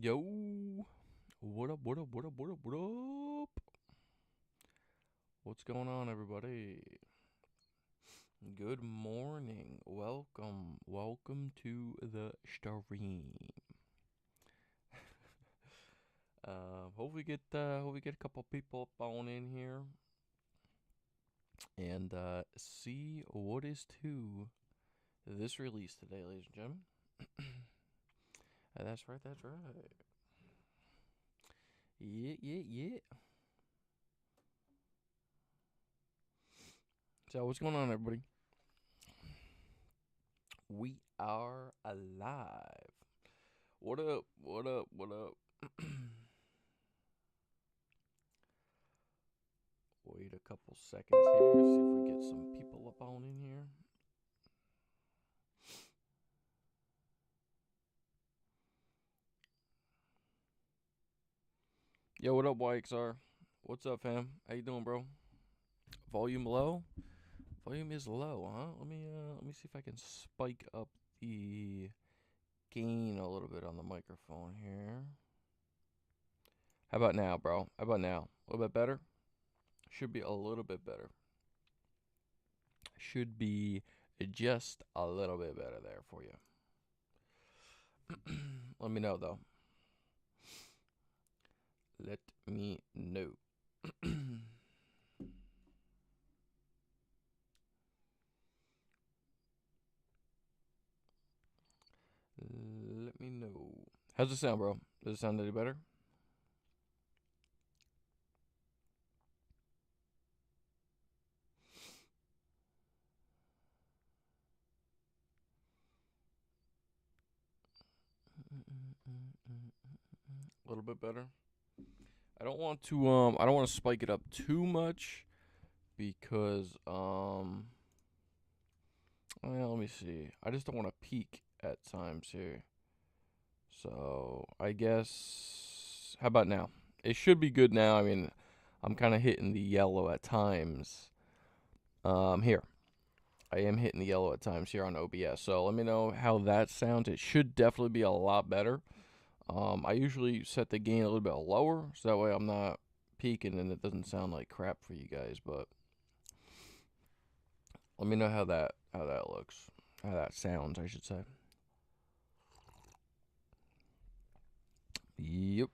Yo, what up, what up, what up, what up, what up? What's going on, everybody? Good morning. Welcome to the stream. Hope we get a couple people up on in here and see what is to this release today, ladies and gentlemen. That's right, that's right. Yeah. So, what's going on, everybody? We are alive. What up? What up? What up? Wait a couple seconds here. See if we get some people up on in here. Yo, what up, YXR? What's up, fam? How you doing, bro? Volume low? Volume is low, huh? Let me see if I can spike up the gain a little bit on the microphone here. How about now, bro? How about now? A little bit better? Should be a little bit better. Should be just a little bit better there for you. Let me know, though. Let me know. Let me know. How's it sound, bro? Does it sound any better? A little bit better. I don't want to spike it up too much because well, let me see. I just don't want to peak at times here. So, I guess how about now? It should be good now. I mean, I'm kind of hitting the yellow at times. Here. I am hitting the yellow at times here on OBS. So, let me know how that sounds. It should definitely be a lot better. I usually set the gain a little bit lower, so that way I'm not peaking and it doesn't sound like crap for you guys. But let me know how that looks, how that sounds, I should say. Yep.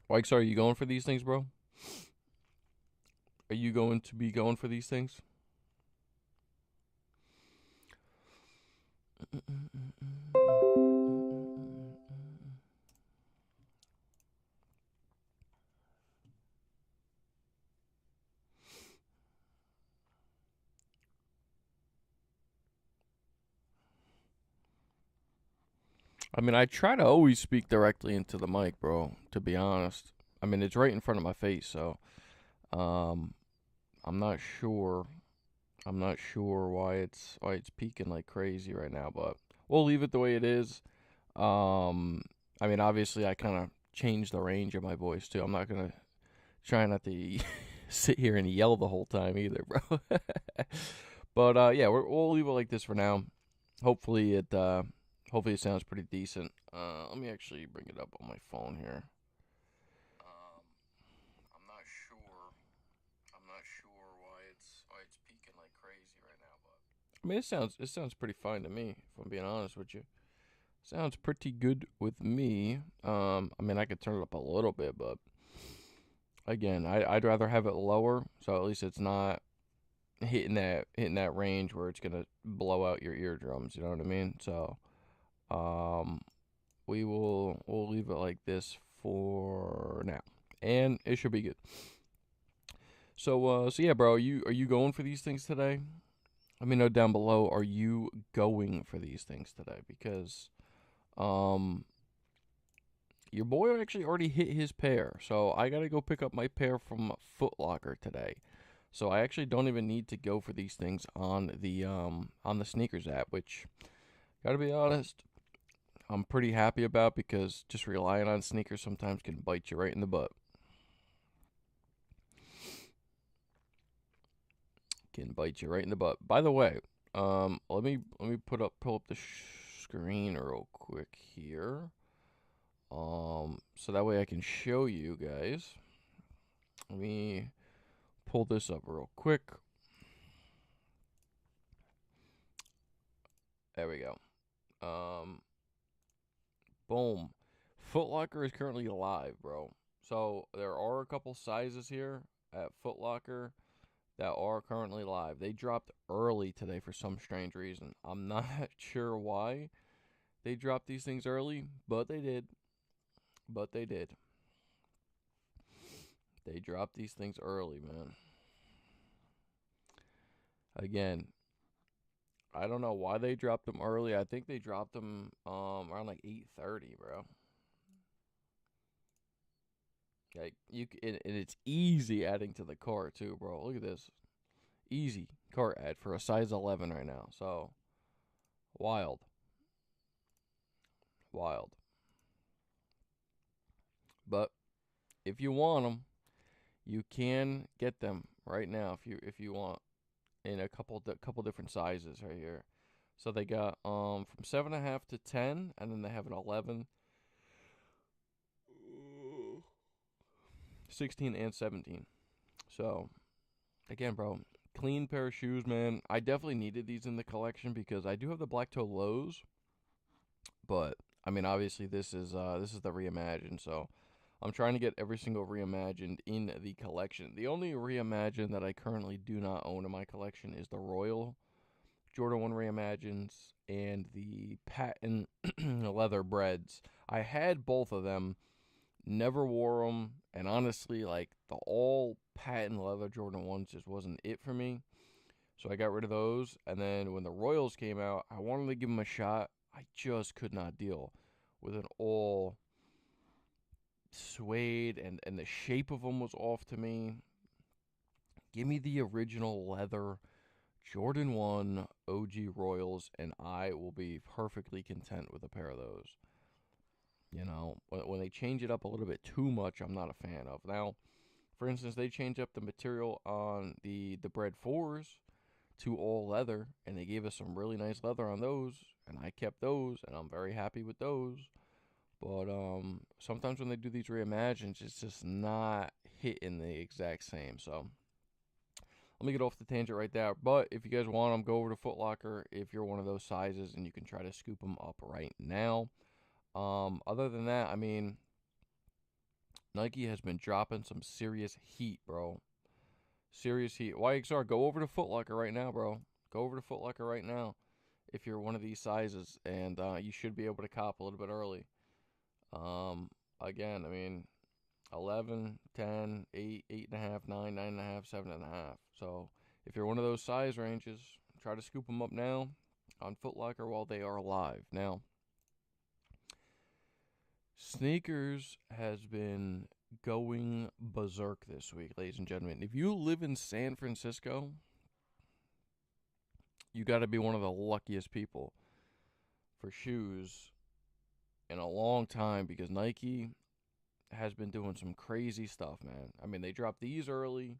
Mike, are you going for these things, bro? Are you going to be going for these things? I mean, I try to always speak directly into the mic, bro, to be honest. I mean, it's right in front of my face, so um I'm not sure. I'm not sure why it's peaking like crazy right now, but we'll leave it the way it is. Um I mean, obviously I kind of changed the range of my voice too. I'm not going to try not to sit here and yell the whole time either, bro. But yeah, we'll leave it like this for now. Hopefully hopefully it sounds pretty decent. Let me actually bring it up on my phone here. Um, I'm not sure. I'm not sure why it's peaking like crazy right now, but I mean it sounds pretty fine to me, if I'm being honest with you. Sounds pretty good with me. I mean I could turn it up a little bit, but again, I'd rather have it lower, so at least it's not hitting that range where it's gonna blow out your eardrums. You know what I mean? So, um, we'll leave it like this for now, and it should be good. So yeah, bro, are you going for these things today? Let me know down below. Are you going for these things today? Because um, your boy actually already hit his pair, so I gotta go pick up my pair from Foot Locker today. So I actually don't even need to go for these things on the sneakers app, which gotta be honest, I'm pretty happy about because just relying on sneakers sometimes can bite you right in the butt. Can bite you right in the butt. By the way, let me pull up the screen real quick here. So that way I can show you guys. Let me pull this up real quick. There we go. Boom. Foot Locker is currently live, bro. So there are a couple sizes here at Foot Locker that are currently live. They dropped early today for some strange reason. I'm not sure why they dropped these things early, but they did. But they did. They dropped these things early, man. Again, I don't know why they dropped them early. I think they dropped them around like 8:30, bro. Like and it's easy adding to the cart too, bro. Look at this. Easy cart add for a size 11 right now. So, wild. Wild. But if you want them, you can get them right now if you want in a couple different sizes right here. So they got from 7.5 to 10, and then they have an 11, 16, and 17. So again, bro, clean pair of shoes, man. I definitely needed these in the collection because I do have the black toe lows, but I mean, obviously this is the Reimagined, so I'm trying to get every single Reimagined in the collection. The only Reimagined that I currently do not own in my collection is the Royal Jordan 1 Reimagineds and the patent leather breads. I had both of them, never wore them, and honestly, like the all patent leather Jordan 1s just wasn't it for me. So I got rid of those, and then when the Royals came out, I wanted to give them a shot. I just could not deal with an all suede, and the shape of them was off to me. Give me the original leather Jordan 1 OG Royals, and I will be perfectly content with a pair of those. You know, when they change it up a little bit too much, I'm not a fan of. Now, for instance, they change up the material on the Bread 4s to all leather, and they gave us some really nice leather on those, and I kept those, and I'm very happy with those. But sometimes when they do these reimaginings, it's just not hitting the exact same. So let me get off the tangent right there. But if you guys want them, go over to Foot Locker if you're one of those sizes, and you can try to scoop them up right now. Other than that, I mean, Nike has been dropping some serious heat, bro. Serious heat. YXR, go over to Foot Locker right now, bro. Go over to Foot Locker right now if you're one of these sizes, and you should be able to cop a little bit early. Again, I mean, 11, 10, 8, 8.5, 9, 9.5, 7.5. So if you're one of those size ranges, try to scoop them up now on Foot Locker while they are alive. Now, sneakers has been going berserk this week, ladies and gentlemen. If you live in San Francisco, you got to be one of the luckiest people for shoes in a long time because Nike has been doing some crazy stuff, man. I mean, they dropped these early.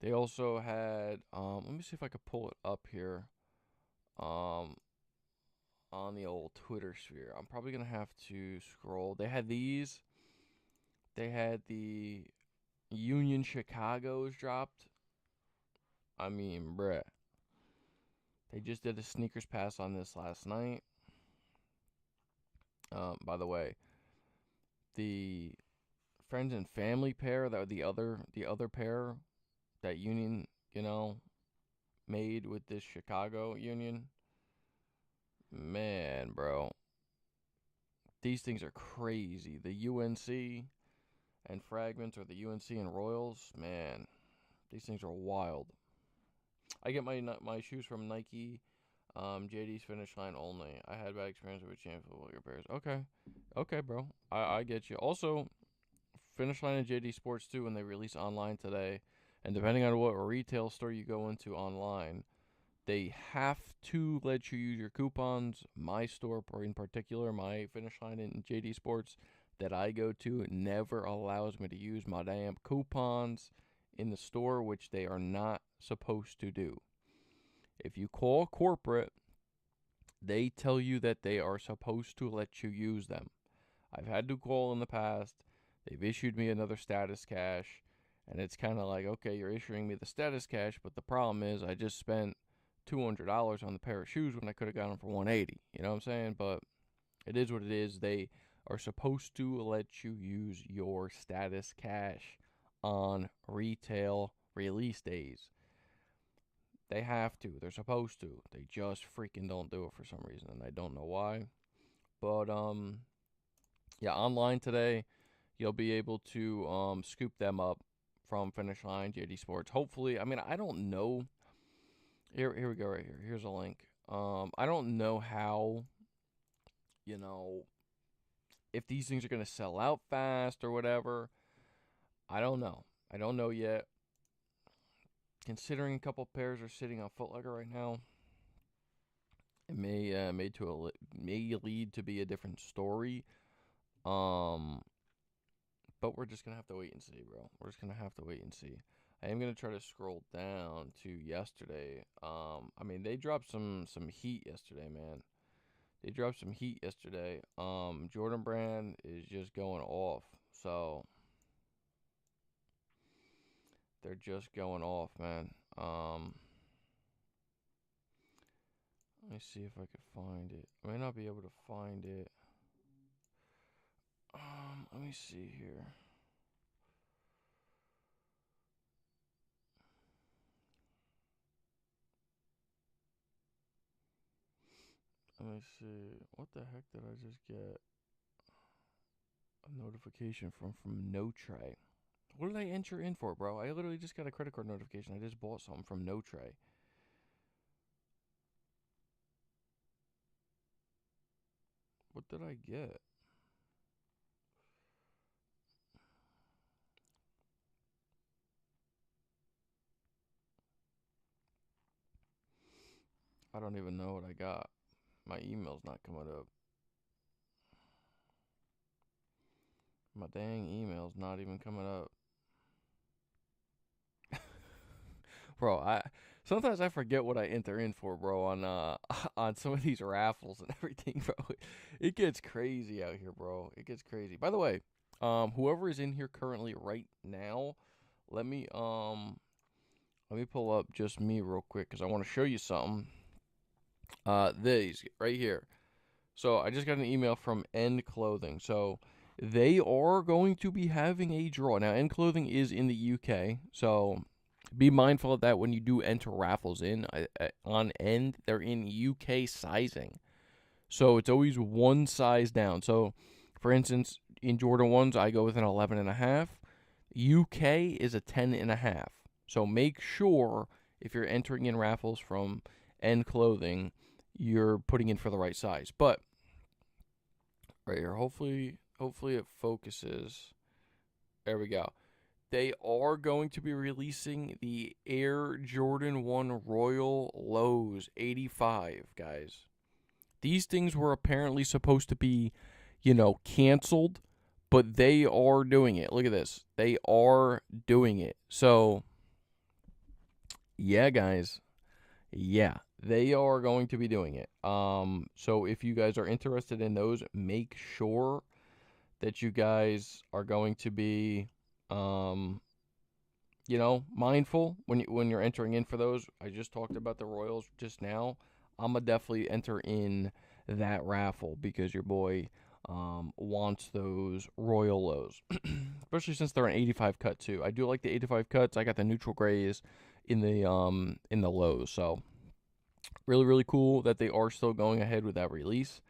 They also had let me see if I could pull it up here. Um on the old Twitter sphere. I'm probably going to have to scroll. They had these. They had the Union Chicago's dropped. I mean, bruh. They just did a sneakers pass on this last night. By the way, the friends and family pair, that the other pair that Union, made with this Chicago Union. Man, bro. These things are crazy. The UNC and Fragments, or the UNC and Royals, man. These things are wild. I get my shoes from Nike, JD's Finish Line only. I had bad experience with Champion football pairs. Okay, bro. I get you. Also, Finish Line and JD Sports too, when they release online today, and depending on what retail store you go into online, they have to let you use your coupons. My store, in particular, my Finish Line and JD Sports that I go to, never allows me to use my damn coupons in the store, which they are not supposed to do. If you call corporate, they tell you that they are supposed to let you use them. I've had to call in the past. They've issued me another status cash, and it's kind of like, okay, you're issuing me the status cash, but the problem is I just spent $200 on the pair of shoes when I could have got them for 180. You know what I'm saying? But it is what it is. They are supposed to let you use your status cash on retail release days. They have to. They're supposed to. They just freaking don't do it for some reason, and I don't know why. But yeah, online today, you'll be able to scoop them up from Finish Line, JD Sports. Hopefully, I mean, I don't know. Here we go. Right here. Here's a link. I don't know how, you know, if these things are gonna sell out fast or whatever. I don't know. I don't know yet. Considering a couple pairs are sitting on Foot Locker right now, it may lead to be a different story. Um, but we're just gonna have to wait and see, bro. We're just gonna have to wait and see. I am gonna try to scroll down to yesterday. I mean, they dropped some heat yesterday, man. They dropped some heat yesterday. Jordan Brand is just going off. So they're just going off, man. Let me see if I could find it. I may not be able to find it. Let me see here. Let me see. What the heck did I just get? A notification from No Tray. What did I enter in for, bro? I literally just got a credit card notification. I just bought something from No Tray. What did I get? I don't even know what I got. My email's not coming up. My dang email's not even coming up. Bro, I sometimes I forget what I enter in for, bro, on on some of these raffles and everything, bro. It gets crazy out here, bro. It gets crazy. By the way, whoever is in here currently right now, let me pull up just me real quick cuz I want to show you something. These right here. So, I just got an email from End Clothing. So, they are going to be having a draw. Now, End Clothing is in the UK, so be mindful of that when you do enter raffles in. On End, they're in UK sizing. So it's always one size down. So, for instance, in Jordan 1s, I go with an 11.5. UK is a 10.5. So make sure if you're entering in raffles from End Clothing, you're putting in for the right size. But right here, hopefully it focuses. There we go. They are going to be releasing the Air Jordan 1 Royal Lows 85, guys. These things were apparently supposed to be, canceled, but they are doing it. Look at this. They are doing it. So, yeah, guys. Yeah, they are going to be doing it. So if you guys are interested in those, make sure that you guys are going to be mindful when you're entering in for those. I just talked about the Royals just now. I'm gonna definitely enter in that raffle because your boy wants those Royal Lows, especially since they're an 85 cut too. I do like the 85 cuts. I got the neutral grays in the lows, so really really cool that they are still going ahead with that release.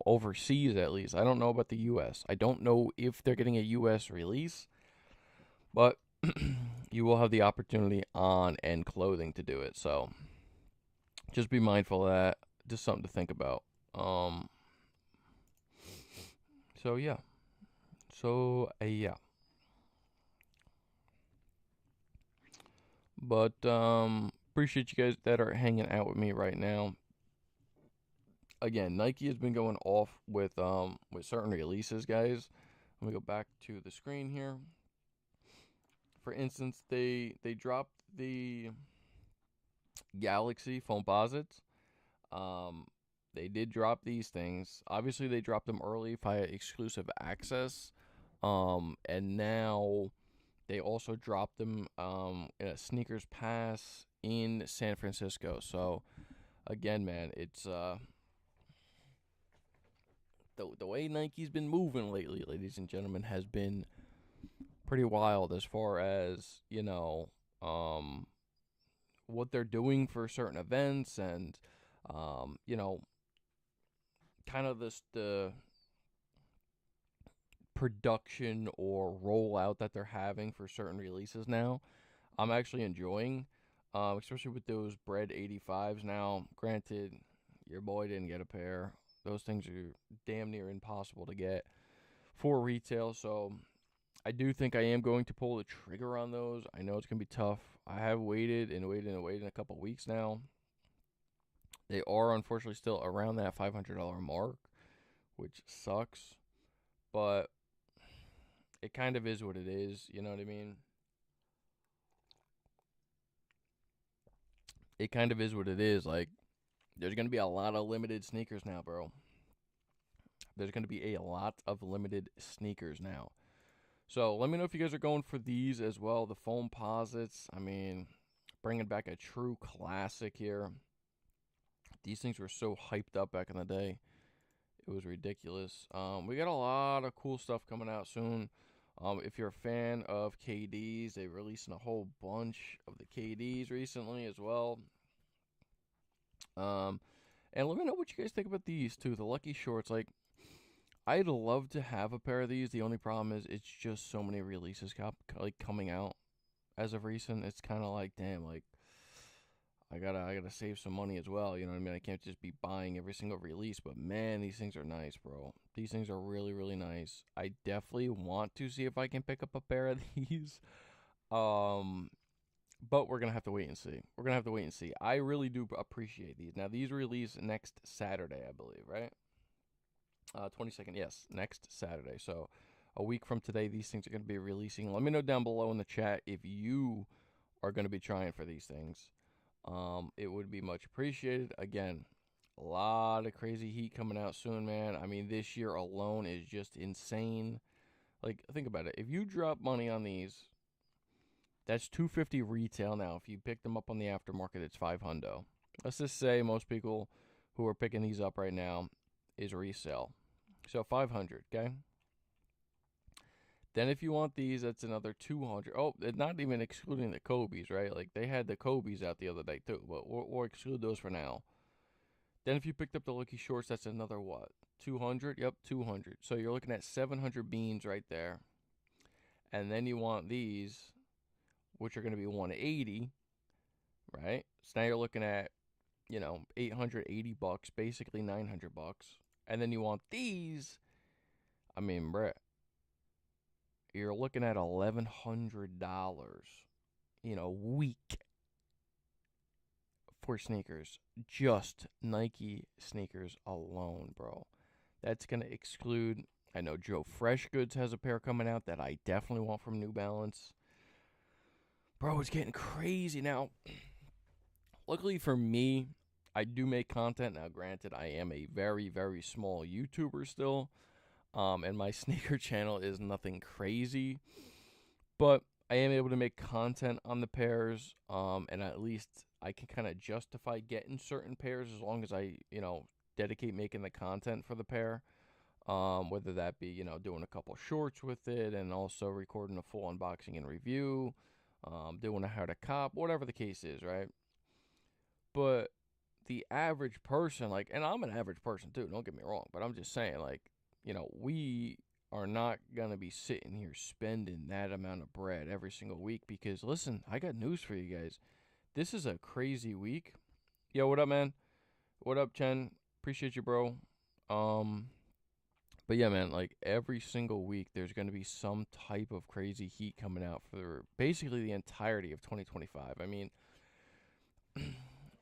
Overseas at least. I don't know about the U.S. I don't know if they're getting a U.S. release, but you will have the opportunity on End Clothing to do it. So just be mindful of that. Just something to think about. So yeah. Yeah. But appreciate you guys that are hanging out with me right now. Again, Nike has been going off with certain releases, guys. Let me go back to the screen here. For instance, they dropped the Galaxy Foamposites. they did drop these things. Obviously, they dropped them early via exclusive access. And now they also dropped them in a sneakers pass in San Francisco. So again, man, it's the way Nike's been moving lately, ladies and gentlemen, has been pretty wild as far as, what they're doing for certain events and you know, kind of the production or rollout that they're having for certain releases now. I'm actually enjoying, especially with those Bread 85s now. Granted, your boy didn't get a pair. Those things are damn near impossible to get for retail, so I do think I am going to pull the trigger on those. I know it's going to be tough. I have waited and waited and waited a couple weeks now. They are unfortunately still around that $500 mark, which sucks, but it kind of is what it is. You know what I mean? It kind of is what it is. Like, there's going to be a lot of limited sneakers now, bro. There's going to be a lot of limited sneakers now. So let me know if you guys are going for these as well. The foam posits. I mean, bringing back a true classic here. These things were so hyped up back in the day. It was ridiculous. We got a lot of cool stuff coming out soon. If you're a fan of KDs, they're releasing a whole bunch of the KDs recently as well. And let me know what you guys think about these too. The Lucky Shorts, like, I'd love to have a pair of these. The only problem is it's just so many releases coming out as of recent. It's kind of like, damn, like I gotta save some money as well. You know what I mean? I can't just be buying every single release. But man, these things are nice, bro. These things are really, really nice. I definitely want to see if I can pick up a pair of these. But we're gonna have to wait and see. We're gonna have to wait and see. I really do appreciate these. Now these release next Saturday, I believe, right? 22nd, yes, next Saturday. So a week from today, these things are gonna be releasing. Let me know down below in the chat if you are gonna be trying for these things. It would be much appreciated. Again, a lot of crazy heat coming out soon, man. I mean, this year alone is just insane. Like, think about it. If you drop money on these, that's $250 retail now. If you pick them up on the aftermarket, it's $500. Let's just say most people who are picking these up right now is resale. So $500, okay? Then if you want these, that's another $200. Oh, not even excluding the Kobe's, right? Like, they had the Kobe's out the other day too, but we'll exclude those for now. Then if you picked up the Lucky Shorts, that's another what? 200? Yep, 200. So you're looking at 700 beans right there. And then you want these, which are going to be 180, right? So now you're looking at, $880, basically $900. And then you want these. I mean, bruh, you're looking at $1,100, week for sneakers. Just Nike sneakers alone, bro. That's going to exclude, I know Joe Fresh Goods has a pair coming out that I definitely want from New Balance. Bro, it's getting crazy now. Luckily for me, I do make content. Now, granted, I am a very, very small YouTuber still. And my sneaker channel is nothing crazy. But I am able to make content on the pairs. And at least I can kind of justify getting certain pairs as long as I, dedicate making the content for the pair. Whether that be, doing a couple shorts with it and also recording a full unboxing and review. Doing a how to cop, whatever the case is, right? But the average person, like, and I'm an average person too, don't get me wrong, but I'm just saying, like, we are not going to be sitting here spending that amount of bread every single week because, listen, I got news for you guys. This is a crazy week. Yo, what up, man? What up, Chen? Appreciate you, bro. But yeah, man, like every single week, there's going to be some type of crazy heat coming out for basically the entirety of 2025. I mean,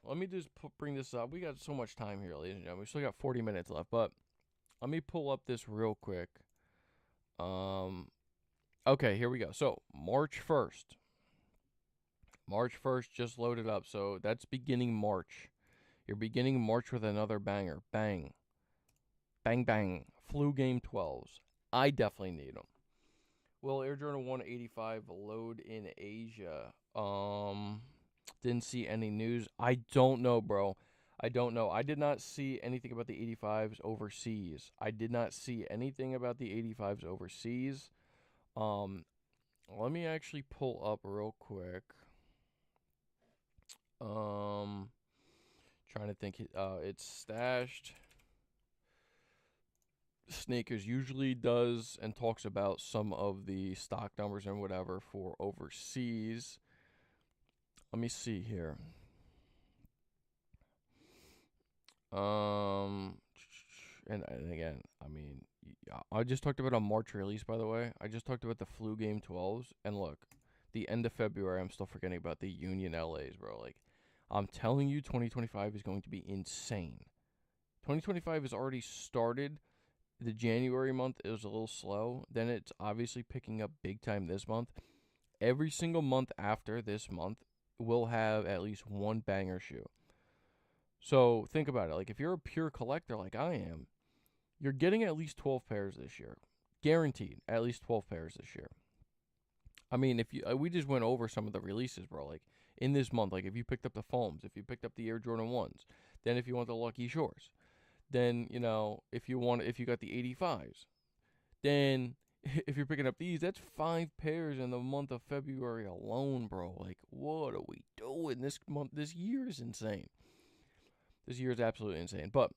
let me just bring this up. We got so much time here, ladies and gentlemen. We still got 40 minutes left, but let me pull up this real quick. Okay, here we go. So March 1st just loaded up. So that's beginning March. You're beginning March with another banger. Bang. Bang, bang. Flu Game 12s. I definitely need them. Will Air Jordan 185 load in Asia? Didn't see any news. I don't know, bro. I don't know. I did not see anything about the 85s overseas. I did not see anything about the 85s overseas. Um, Let me actually pull up real quick. Um, Trying to think. It's stashed. Sneakers usually does and talks about some of the stock numbers and whatever for overseas. Let me see here. Um, and again, I mean, I just talked about a March release, by the way. I just talked about the Flu Game 12s, and look, the end of February, I'm still forgetting about the Union LAs, bro. Like, I'm telling you, 2025 is going to be insane. 2025 has already started. The January month is a little slow. Then it's obviously picking up big time this month. Every single month after this month will have at least one banger shoe. So think about it. Like if you're a pure collector like I am, you're getting at least 12 pairs this year. Guaranteed at least 12 pairs this year. I mean, if you we just went over some of the releases, bro. Like in this month, like if you picked up the foams, if you picked up the Air Jordan 1s, then if you want the Lucky Shores, then, if you got the 85s, then if you're picking up these, that's 5 pairs in the month of February alone, bro. Like, what are we doing this month? This year is insane. This year is absolutely insane. But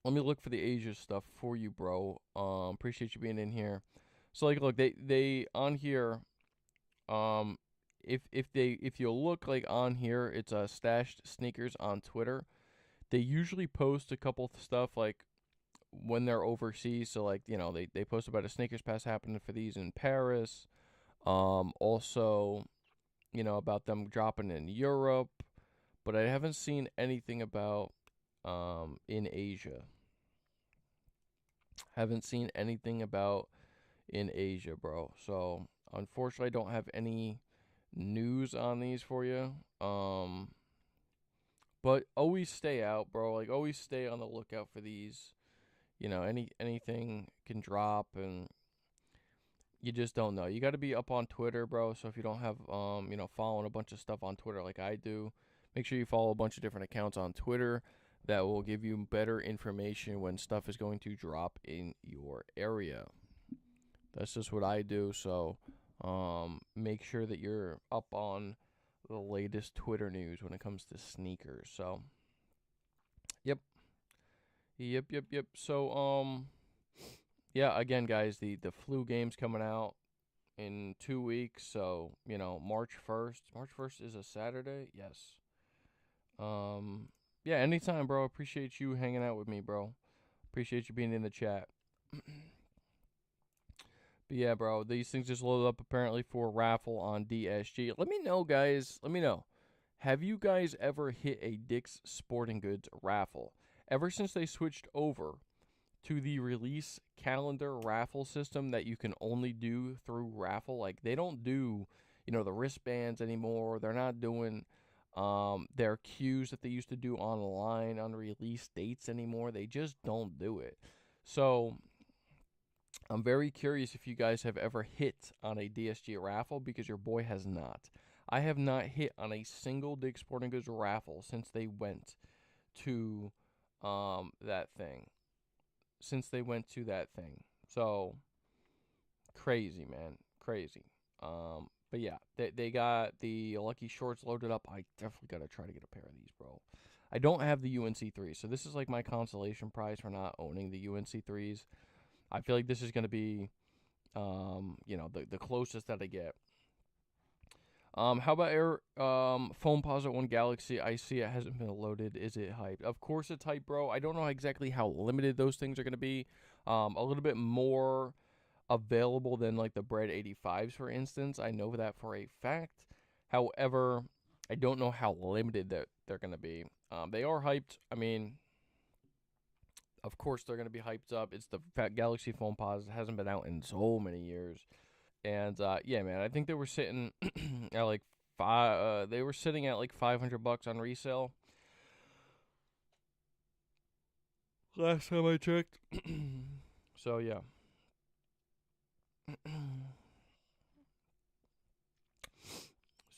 let me look for the Asia stuff for you, bro. Appreciate you being in here. So like, look, they on here. Um, if you look like on here, it's stashed sneakers on Twitter. They usually post a couple stuff like when they're overseas. So like, they post about a sneakers pass happening for these in Paris. Also, about them dropping in Europe, but I haven't seen anything about in Asia. Haven't seen anything about in Asia, bro. So unfortunately, I don't have any news on these for you. But always stay out, bro. Like always stay on the lookout for these. Anything can drop, and you just don't know. You got to be up on Twitter, bro. So if you don't have following a bunch of stuff on Twitter like I do, make sure you follow a bunch of different accounts on Twitter that will give you better information when stuff is going to drop in your area. That's just what I do. So make sure that you're up on the latest Twitter news when it comes to sneakers. So yep. Yep. So yeah, again guys, the flu game's coming out in 2 weeks. So, March 1st. March 1st is a Saturday. Yes. Yeah, anytime, bro. Appreciate you hanging out with me, bro. Appreciate you being in the chat. But yeah, bro, these things just loaded up apparently for a raffle on DSG. Let me know, guys. Let me know. Have you guys ever hit a Dick's Sporting Goods raffle? Ever since they switched over to the release calendar raffle system that you can only do through raffle, like they don't do, the wristbands anymore. They're not doing their queues that they used to do online on release dates anymore. They just don't do it. So I'm very curious if you guys have ever hit on a DSG raffle, because your boy has not. I have not hit on a single Dick's Sporting Goods raffle since they went to that thing. So crazy, man. Crazy. But yeah, they got the Lucky Shorts loaded up. I definitely got to try to get a pair of these, bro. I don't have the UNC3, so this is like my consolation prize for not owning the UNC3s. I feel like this is going to be, the closest that I get. How about Air Foamposite 1 Galaxy? I see it hasn't been loaded. Is it hyped? Of course it's hyped, bro. I don't know exactly how limited those things are going to be. A little bit more available than like the Bread 85s, for instance. I know that for a fact. However, I don't know how limited they're going to be. They are hyped. I mean, of course they're going to be hyped up. It's the Galaxy Foamposite. It hasn't been out in so many years. And yeah, man, I think they were sitting at like five. They were sitting at like $500 on resale. last time I checked. So yeah.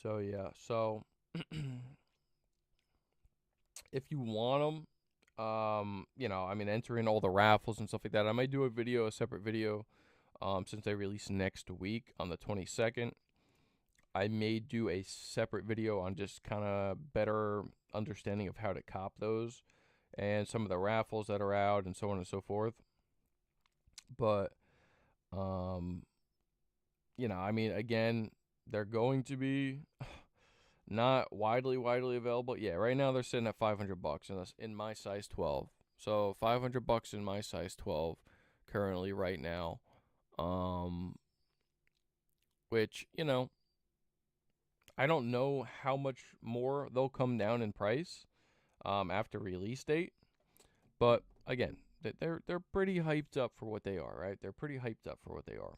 So yeah. So if you want them, I mean, enter in all the raffles and stuff like that. I might do a separate video, since they release next week on the 22nd. I may do a separate video on just kind of better understanding of how to cop those and some of the raffles that are out and so on and so forth. But, um, I mean, again, they're going to be not widely available. Yeah, right now they're sitting at $500 in my size 12. So $500 in my size 12 currently right now. Which, I don't know how much more they'll come down in price after release date, but again, they're pretty hyped up for what they are, right? They're pretty hyped up for what they are.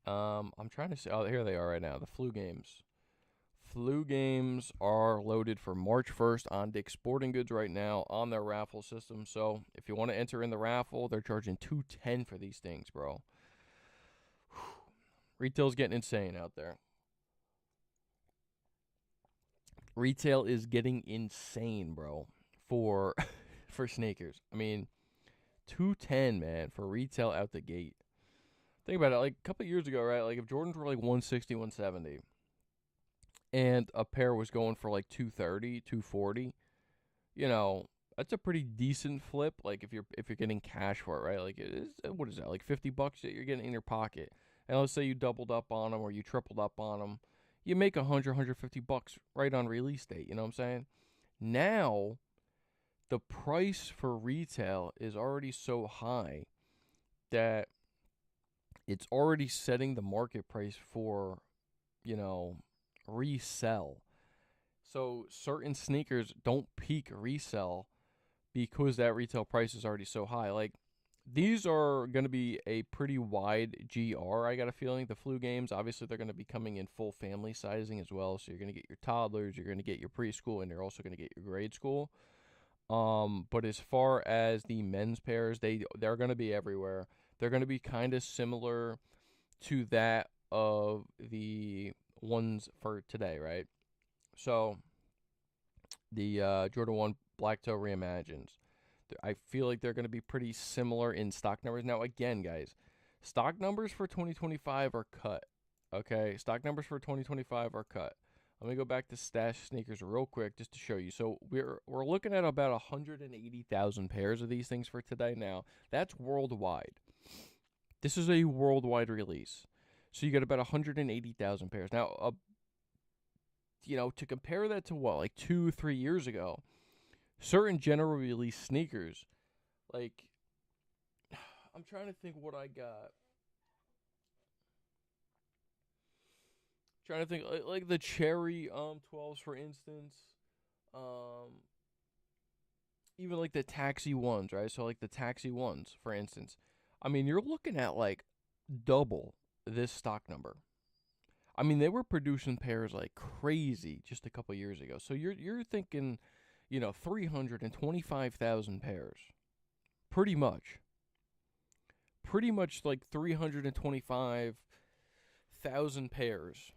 I'm trying to see. Oh, here they are right now. The flu games. Flu games are loaded for March 1st on Dick's Sporting Goods right now on their raffle system. So if you want to enter in the raffle, they're charging $210 for these things, bro. Retail's getting insane out there. Retail is getting insane, bro, for for sneakers. I mean, $210, man, for retail out the gate. Think about it, like a couple years ago, right? Like if Jordans were like 160, 170, and a pair was going for like 230, 240, that's a pretty decent flip. Like if you're getting cash for it, right? Like it is, what is that? Like $50 that you're getting in your pocket. And let's say you doubled up on them or you tripled up on them, you make $150 right on release date. You know what I'm saying? Now, the price for retail is already so high that it's already setting the market price for, resell. So certain sneakers don't peak resell because that retail price is already so high. Like, these are going to be a pretty wide GR, I got a feeling. The flu games, obviously, they're going to be coming in full family sizing as well. So you're going to get your toddlers, you're going to get your preschool, and you're also going to get your grade school. But as far as the men's pairs, they're going to be everywhere. They're going to be kind of similar to that of the ones for today, right? So the Jordan 1 Black Toe Reimagined. I feel like they're going to be pretty similar in stock numbers. Now, again, guys, stock numbers for 2025 are cut. Okay, stock numbers for 2025 are cut. Let me go back to Stash Sneakers real quick just to show you. So we're looking at about 180,000 pairs of these things for today. Now, that's worldwide. This is a worldwide release. So you got about 180,000 pairs. Now, to compare that to what, like 2-3 years ago, certain general release sneakers, like, I'm trying to think what I got. Trying to think, like the cherry 12s, for instance. Even like the taxi ones, right? So like the taxi ones, for instance. I mean, you're looking at like double this stock number. I mean, they were producing pairs like crazy just a couple years ago. So you're thinking, 325,000 pairs. Pretty much. Pretty much like 325,000 pairs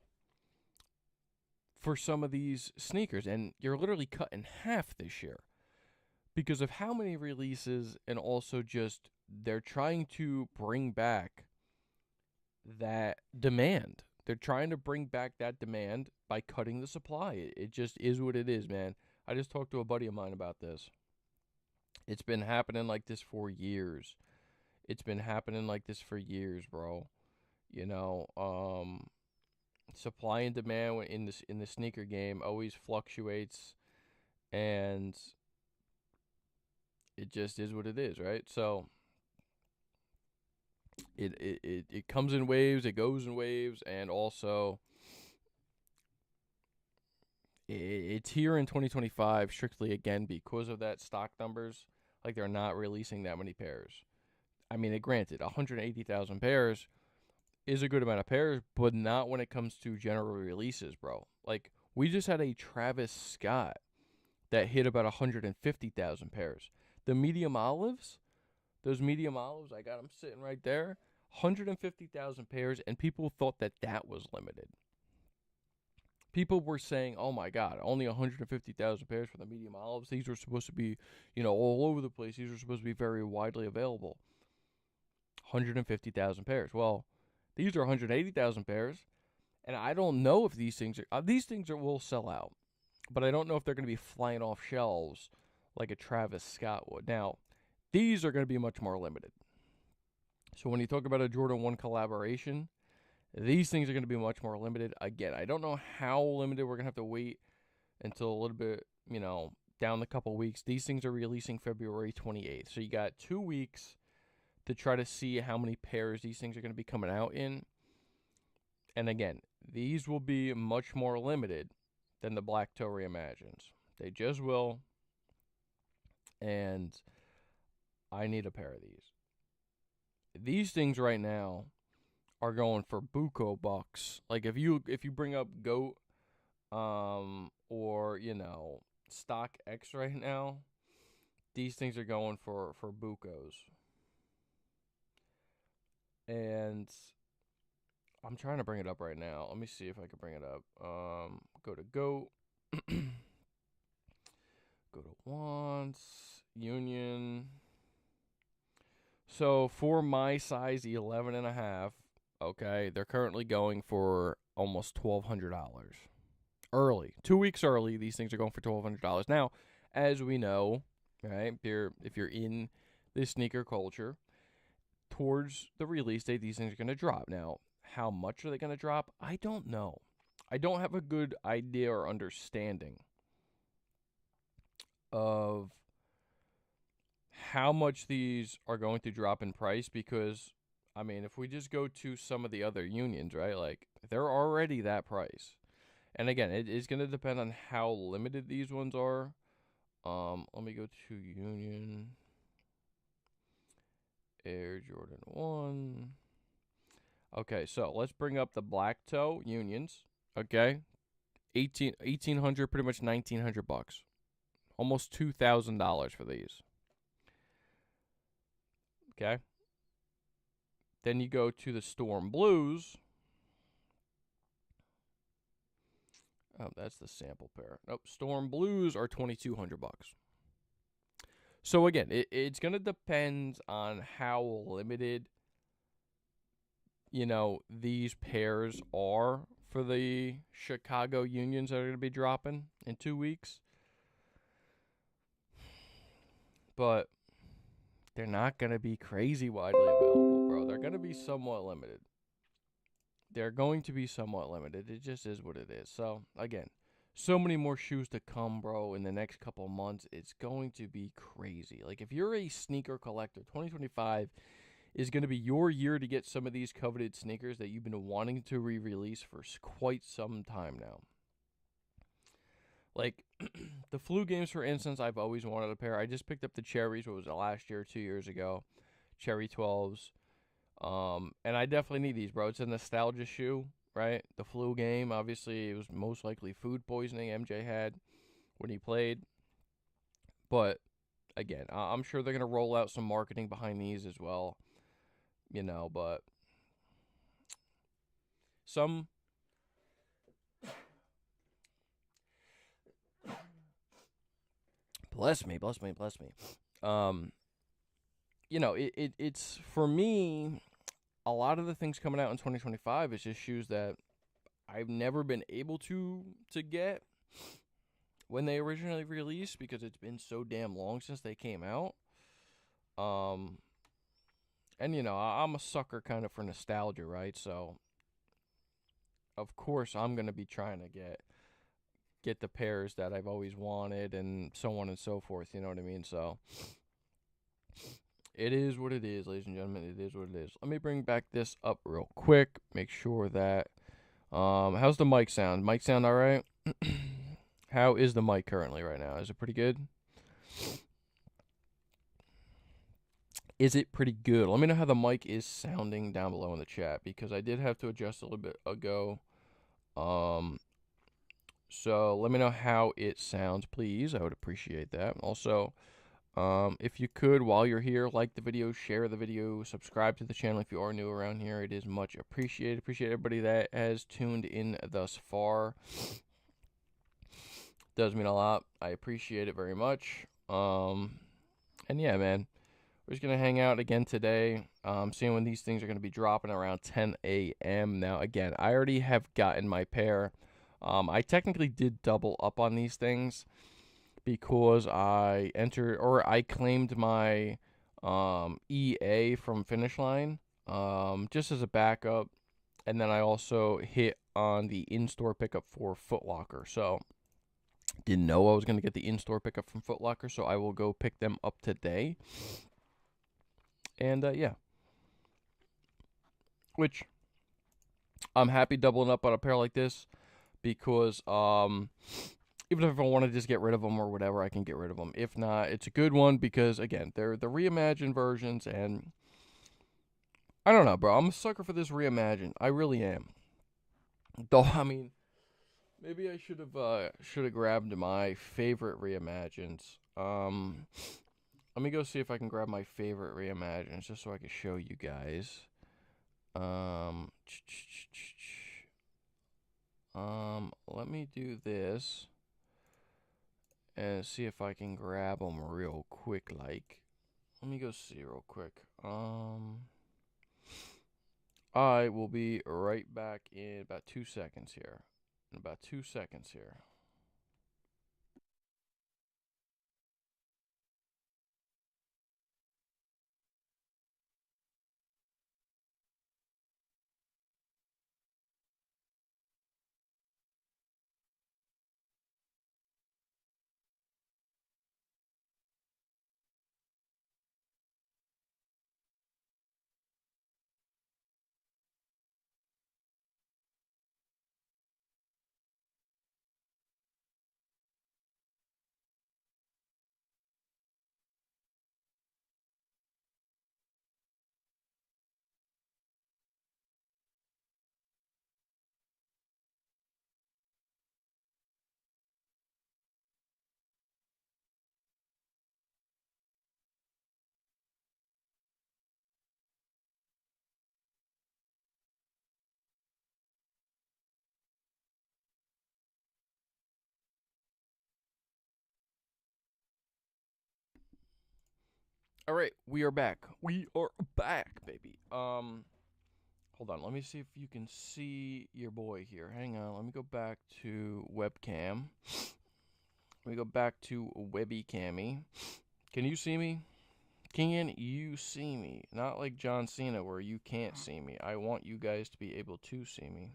for some of these sneakers, and you're literally cut in half this year because of how many releases, and also just they're trying to bring back that demand. They're trying to bring back that demand by cutting the supply. It just is what it is, man. I just talked to a buddy of mine about this. It's been happening like this for years. It's been happening like this for years, bro. Supply and demand in the sneaker game always fluctuates, and it just is what it is, right? So it comes in waves, it goes in waves, and also it's here in 2025 strictly again because of that stock numbers. Like, they're not releasing that many pairs. I mean, granted, 180,000 pairs is a good amount of pairs, but not when it comes to general releases, bro. Like, we just had a Travis Scott that hit about 150,000 pairs. The medium olives, those medium olives, I got them sitting right there, 150,000 pairs, and people thought that that was limited. People were saying, oh my God, only 150,000 pairs for the medium olives. These were supposed to be, all over the place. These were supposed to be very widely available. 150,000 pairs. Well, these are 180,000 pairs, and I don't know if these things will sell out, but I don't know if they're going to be flying off shelves like a Travis Scott would. Now, these are going to be much more limited. So when you talk about a Jordan 1 collaboration, these things are going to be much more limited. Again, I don't know how limited. We're going to have to wait until a little bit, down the couple weeks. These things are releasing February 28th. So you got 2 weeks to try to see how many pairs these things are going to be coming out in. And again, these will be much more limited than the Black Toe Reimagined. They just will. And I need a pair of these. These things right now are going for buco bucks. Like if you bring up GOAT or Stock X right now, these things are going for bucos. And I'm trying to bring it up right now. Let me see if I can bring it up. Go to GOAT. Go to Wants, Union. So for my size 11.5, okay, they're currently going for almost $1,200. Early. 2 weeks early, these things are going for $1,200. Now, as we know, right, if you're in this sneaker culture, towards the release date, these things are going to drop. Now, how much are they going to drop? I don't know. I don't have a good idea or understanding of how much these are going to drop in price because, I mean, if we just go to some of the other unions, right, like, they're already that price. And again, it is going to depend on how limited these ones are. Let me go to Union Air Jordan 1. Okay, so let's bring up the Black Toe Unions, okay? 1,800, pretty much $1,900. Almost $2,000 for these. Okay. Then you go to the Storm Blues. Oh, that's the sample pair. Nope, Storm Blues are $2,200. So again, it's going to depend on how limited, these pairs are for the Chicago Unions that are going to be dropping in 2 weeks. But they're not going to be crazy widely available, bro. They're going to be somewhat limited. They're going to be somewhat limited. It just is what it is. So, again, so many more shoes to come, bro, in the next couple of months. It's going to be crazy. Like, if you're a sneaker collector, 2025 is going to be your year to get some of these coveted sneakers that you've been wanting to re-release for quite some time now. Like, the flu games, for instance, I've always wanted a pair. I just picked up the Cherries, what was it, last year, 2 years ago. Cherry 12s. And I definitely need these, bro. It's a nostalgia shoe, right? The flu game, obviously, it was most likely food poisoning MJ had when he played. But, again, I'm sure they're going to roll out some marketing behind these as well. But some... Bless me. It's for me, a lot of the things coming out in 2025 is just shoes that I've never been able to get when they originally released because it's been so damn long since they came out. And I'm a sucker kind of for nostalgia, right? So of course I'm gonna be trying to get the pairs that I've always wanted and so on and so forth, you know what I mean? So it is what it is, ladies and gentlemen. It is what it is. Let me bring back this up real quick. Make sure that how's the mic sound? Mic sound all right? How is the mic currently right now? Is it pretty good? Is it pretty good? Let me know how the mic is sounding down below in the chat because I did have to adjust a little bit ago. So let me know how it sounds, please. I would appreciate that. Also, if you could, while you're here, like the video, share the video, subscribe to the channel if you are new around here. It is much appreciated. Appreciate everybody that has tuned in thus far. Does mean a lot. I appreciate it very much. And yeah, man, we're just gonna hang out again today. Seeing when these things are gonna be dropping around 10 a.m. Now, again, I already have gotten my pair. I technically did double up on these things because I entered or I claimed my EA from Finish Line just as a backup, and then I also hit on the in-store pickup for Foot Locker. So didn't know I was gonna get the in-store pickup from Foot Locker, so I will go pick them up today. And yeah, which I'm happy doubling up on a pair like this because even if I want to just get rid of them or whatever, I can get rid of them. If not, it's a good one because again, they're the reimagined versions, and I don't know, bro. I'm a sucker for this reimagined. I really am. Though I mean, maybe I should have grabbed my favorite reimagineds. Let me go see if I can grab my favorite reimagineds just so I can show you guys. Let me do this and see if I can grab them real quick. Like, let me go see real quick. I will be right back in about 2 seconds here. In about 2 seconds here. All right, we are back. We are back, baby. Hold on. Let me see if you can see your boy here. Hang on. Let me go back to webcam. Let me go back to Webby Cammy. Can you see me? Can you see me? Not like John Cena where you can't see me. I want you guys to be able to see me.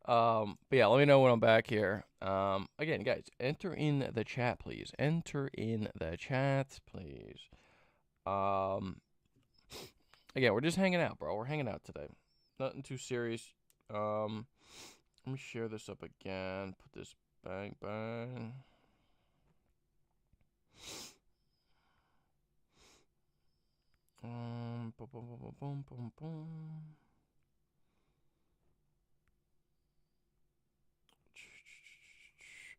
But yeah, let me know when I'm back here. Again, guys, enter in the chat, please. Enter in the chat, please. Again, we're just hanging out, bro. We're hanging out today. Nothing too serious. Let me share this up again. Put this bang bang. Boom, boom, boom, boom, boom, boom.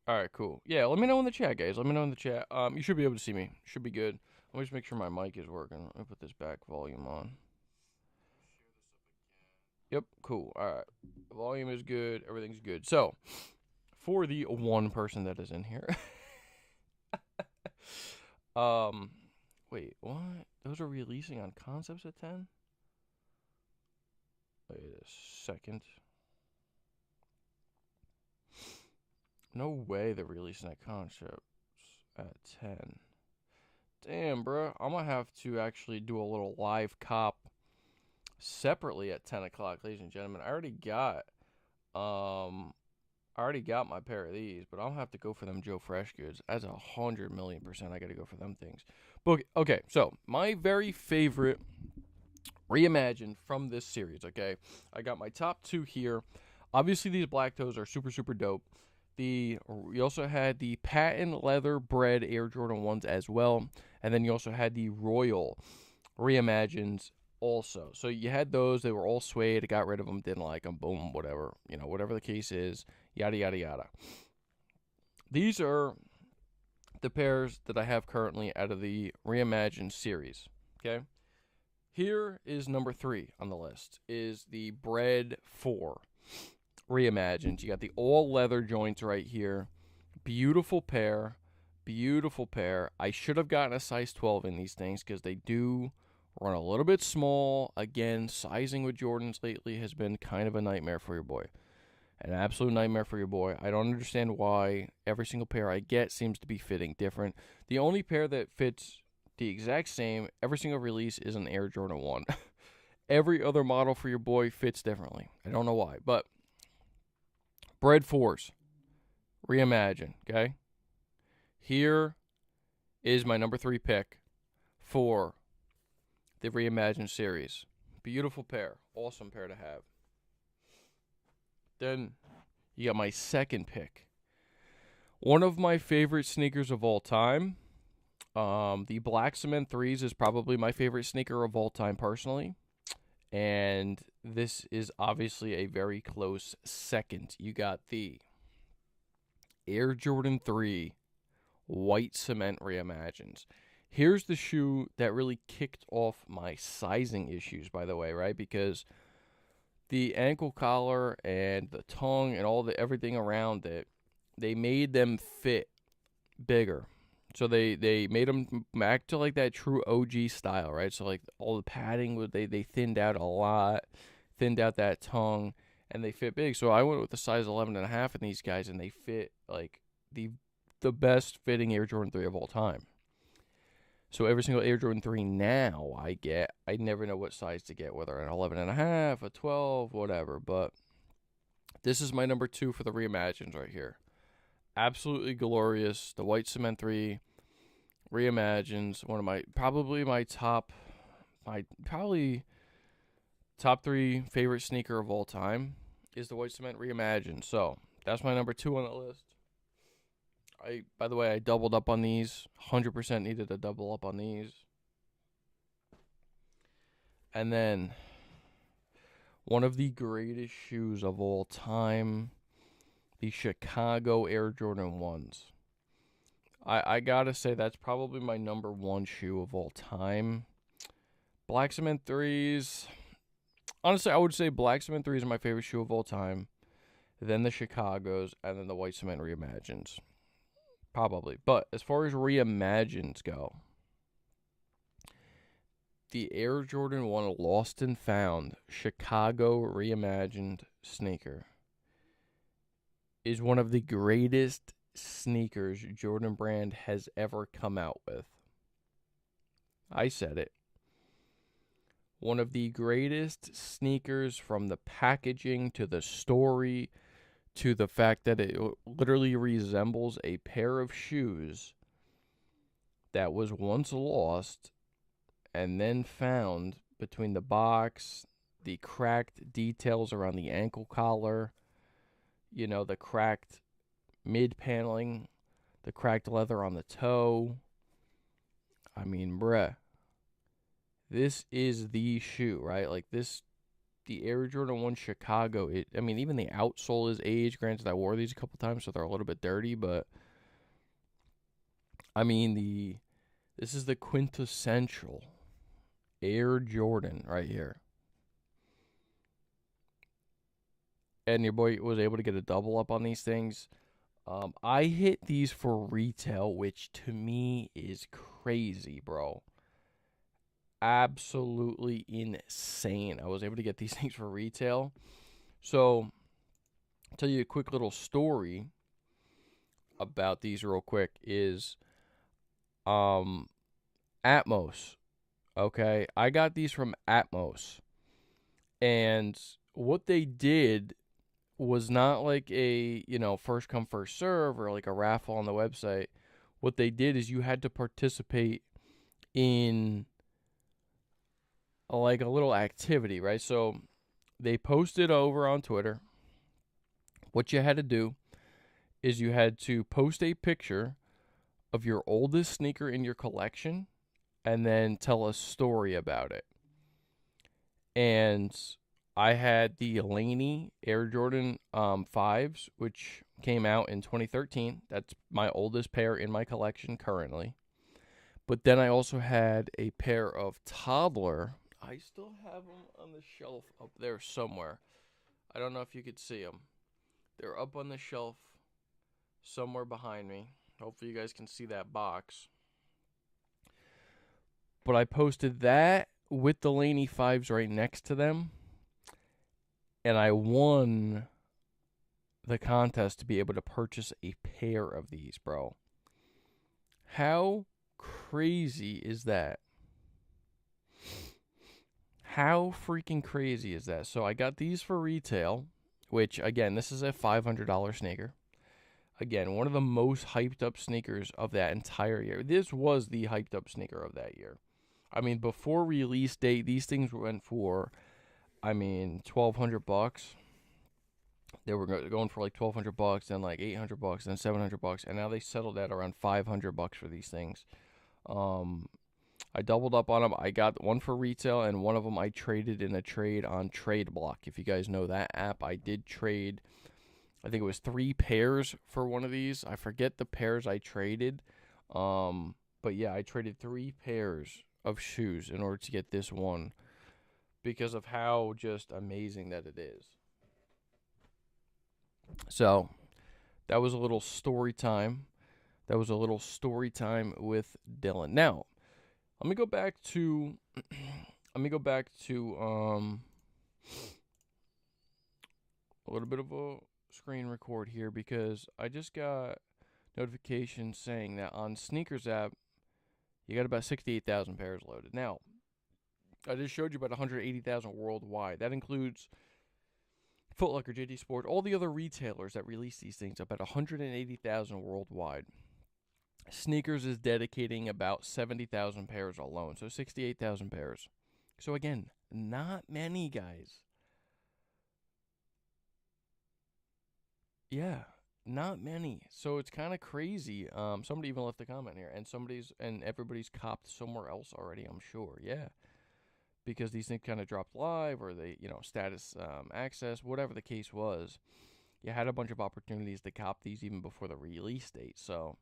All right, cool. Yeah, let me know in the chat, guys. Let me know in the chat. You should be able to see me. Should be good. Let me just make sure my mic is working. Let me put this back volume on. Yep, cool. All right, volume is good. Everything's good. So, for the one person that is in here, wait, what? Those are releasing on Concepts at 10? Wait a second. No way they're releasing at Concepts at 10. Damn, bro. I'm gonna have to actually do a little live cop separately at 10 o'clock, ladies and gentlemen. I already got my pair of these, but I'll have to go for them Joe Fresh goods. As 100,000,000%, I gotta go for them things. But okay, so my very favorite reimagined from this series. Okay, I got my top two here. Obviously, these black toes are super super dope. We also had the patent leather bred Air Jordan 1s as well, and then you also had the Royal reimagined also. So you had those, they were all suede, got rid of them, didn't like them, boom, whatever. Whatever the case is, yada, yada, yada. These are the pairs that I have currently out of the Reimagined series, okay? Here is number 3 on the list, is the Bread 4 Reimagined. You got the all leather joints right here. Beautiful pair. Beautiful pair. I should have gotten a size 12 in these things because they do run a little bit small. Again, sizing with Jordans lately has been kind of a nightmare for your boy. An absolute nightmare for your boy. I don't understand why every single pair I get seems to be fitting different. The only pair that fits the exact same every single release is an Air Jordan 1. Every other model for your boy fits differently. I don't know why, but Bread 4s. Reimagine, okay? Here is my number 3 pick for the Reimagined series. Beautiful pair. Awesome pair to have. Then you got my second pick. One of my favorite sneakers of all time. The Black Cement 3s is probably my favorite sneaker of all time personally. And this is obviously a very close second. You got the Air Jordan 3 White Cement Reimagined. Here's the shoe that really kicked off my sizing issues, by the way, right? Because the ankle collar and the tongue and everything around it, they made them fit bigger. So they made them back to like that true OG style, right? So like all the padding, they thinned out a lot, thinned out that tongue, and they fit big. So I went with the size 11.5 in these guys, and they fit like the best fitting Air Jordan 3 of all time. So every single Air Jordan 3 now I never know what size to get, whether an 11.5, a 12, whatever. But this is my number 2 for the Reimagined right here. Absolutely glorious. The White Cement 3 Reimagined. One of my top 3 favorite sneaker of all time is the White Cement Reimagined. So that's my number 2 on the list. By the way, I doubled up on these. 100% needed to double up on these. And then one of the greatest shoes of all time, the Chicago Air Jordan 1s. I gotta say that's probably my number 1 shoe of all time. Black Cement 3s. Honestly, I would say Black Cement 3s are my favorite shoe of all time. Then the Chicagos, and then the White Cement Reimagined. Probably. But as far as Reimagined go, the Air Jordan 1 Lost and Found Chicago Reimagined sneaker is one of the greatest sneakers Jordan Brand has ever come out with. I said it. One of the greatest sneakers, from the packaging to the story to the fact that it literally resembles a pair of shoes that was once lost and then found between the box, the cracked details around the ankle collar, the cracked mid paneling, the cracked leather on the toe. I mean, bruh, this is the shoe, right? Like this, the Air Jordan 1 Chicago, even the outsole is aged. Granted, I wore these a couple times, so they're a little bit dirty, but this is the quintessential Air Jordan right here. And your boy was able to get a double up on these things. I hit these for retail, which to me is crazy, bro. Absolutely insane. I was able to get these things for retail. So, I'll tell you a quick little story about these real quick is Atmos. Okay, I got these from Atmos. And what they did was not like a, first come first serve or like a raffle on the website. What they did is you had to participate in like a little activity, right? So they posted over on Twitter. What you had to do is you had to post a picture of your oldest sneaker in your collection and then tell a story about it. And I had the Laney Air Jordan 5s, which came out in 2013. That's my oldest pair in my collection currently. But then I also had a pair of toddler. I still have them on the shelf up there somewhere. I don't know if you could see them. They're up on the shelf somewhere behind me. Hopefully you guys can see that box. But I posted that with the Laney 5s right next to them. And I won the contest to be able to purchase a pair of these, bro. How crazy is that? How freaking crazy is that? So I got these for retail, which, again, this is a $500 sneaker. Again, one of the most hyped up sneakers of that entire year. This was the hyped up sneaker of that year. I mean, before release date, these things went for, $1,200. They were going for like $1,200, then like $800, then $700, and now they settled at around $500 for these things. I doubled up on them. I got one for retail, and one of them I traded in a trade on Trade Block. If you guys know that app, I did trade. I think it was 3 pairs for one of these. I forget the pairs I traded. But yeah, I traded 3 pairs of shoes in order to get this one because of how just amazing that it is. So that was a little story time. That was a little story time with Dylan. Now, let me go back to a little bit of a screen record here because I just got notification saying that on Sneakers app you got about 68,000 pairs loaded. Now, I just showed you about 180,000 worldwide. That includes Foot Locker, JD Sport, all the other retailers that release these things, about 180,000 worldwide. Sneakers is dedicating about 70,000 pairs alone, so 68,000 pairs. So again, not many, guys. Yeah, not many. So it's kind of crazy. Somebody even left a comment here, and everybody's copped somewhere else already, I'm sure. Yeah, because these things kind of dropped live, or they, status access, whatever the case was. You had a bunch of opportunities to cop these even before the release date. So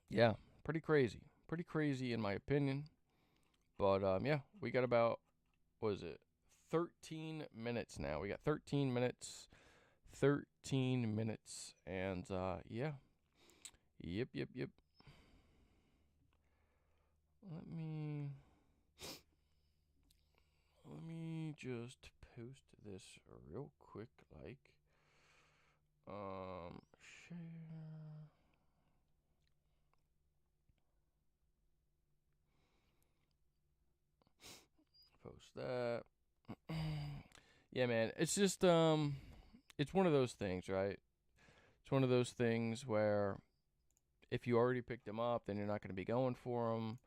yeah, pretty crazy. Pretty crazy in my opinion. But yeah, we got about, what is it, 13 minutes now. We got 13 minutes. 13 minutes. And yeah. Yep. Let me just post this real quick, like, share. Post that. Yeah, man. It's just it's one of those things, right? It's one of those things where if you already picked them up, then you're not going to be going for them.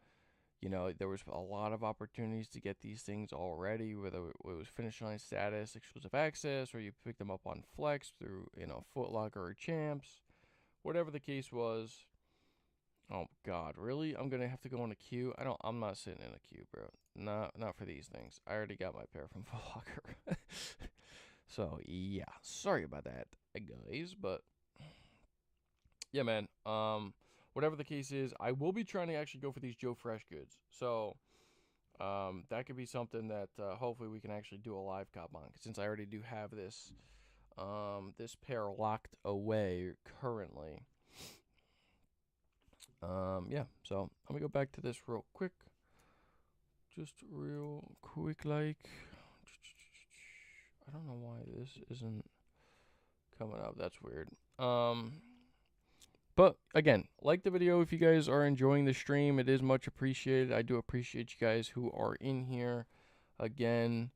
There was a lot of opportunities to get these things already, whether it was finish line status, exclusive access, or you picked them up on Flex through, Foot Locker or Champs, whatever the case was. Oh God, really? I'm gonna have to go in a queue. I'm not sitting in a queue, bro. Not for these things. I already got my pair from Foot Locker. So yeah, sorry about that, guys. But yeah, man. Whatever the case is, I will be trying to actually go for these Joe Fresh goods. So that could be something that hopefully we can actually do a live cop on. Since I already do have this this pair locked away currently. Yeah, so let me go back to this real quick. Just real quick, like. I don't know why this isn't coming up. That's weird. But again, like the video if you guys are enjoying the stream. It is much appreciated. I do appreciate you guys who are in here. Again,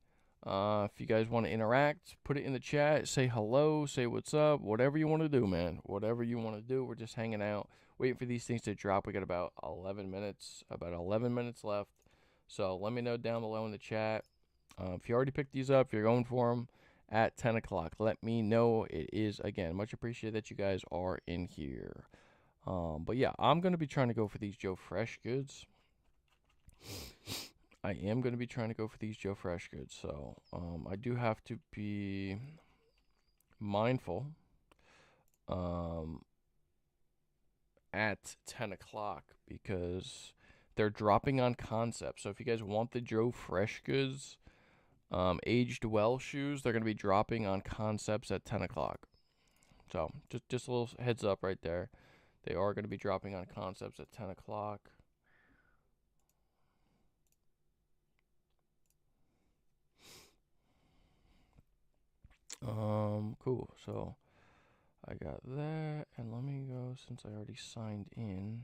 if you guys want to interact, put it in the chat. Say hello. Say what's up. Whatever you want to do, man. Whatever you want to do. We're just hanging out, waiting for these things to drop. We got about 11 minutes. About 11 minutes left. So let me know down below in the chat. If you already picked these up, if you're going for them at 10 o'clock, let me know. It is, again, much appreciated that you guys are in here. But yeah, I'm going to be trying to go for these Joe Fresh goods. I am going to be trying to go for these Joe Fresh goods, so I do have to be mindful um, at 10 o'clock because they're dropping on concept. So if you guys want the Joe Fresh goods, aged well shoes, they're going to be dropping on concepts at 10 o'clock. So just a little heads up right there. They are going to be dropping on concepts at 10 o'clock. Cool. So I got that, and let me go, since I already signed in.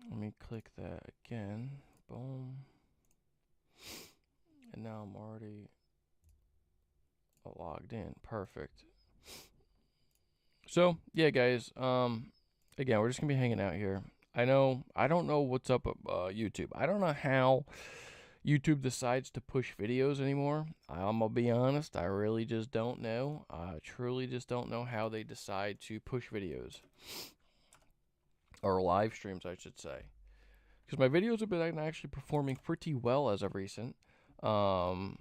Let me click that again. Boom. And now I'm already logged in. Perfect. So, yeah, guys. Again, we're just gonna be hanging out here. I don't know what's up with YouTube. I don't know how YouTube decides to push videos anymore. I'm gonna be honest, I really just don't know. I truly just don't know how they decide to push videos. Or live streams, I should say. Because my videos have been actually performing pretty well as of recent. But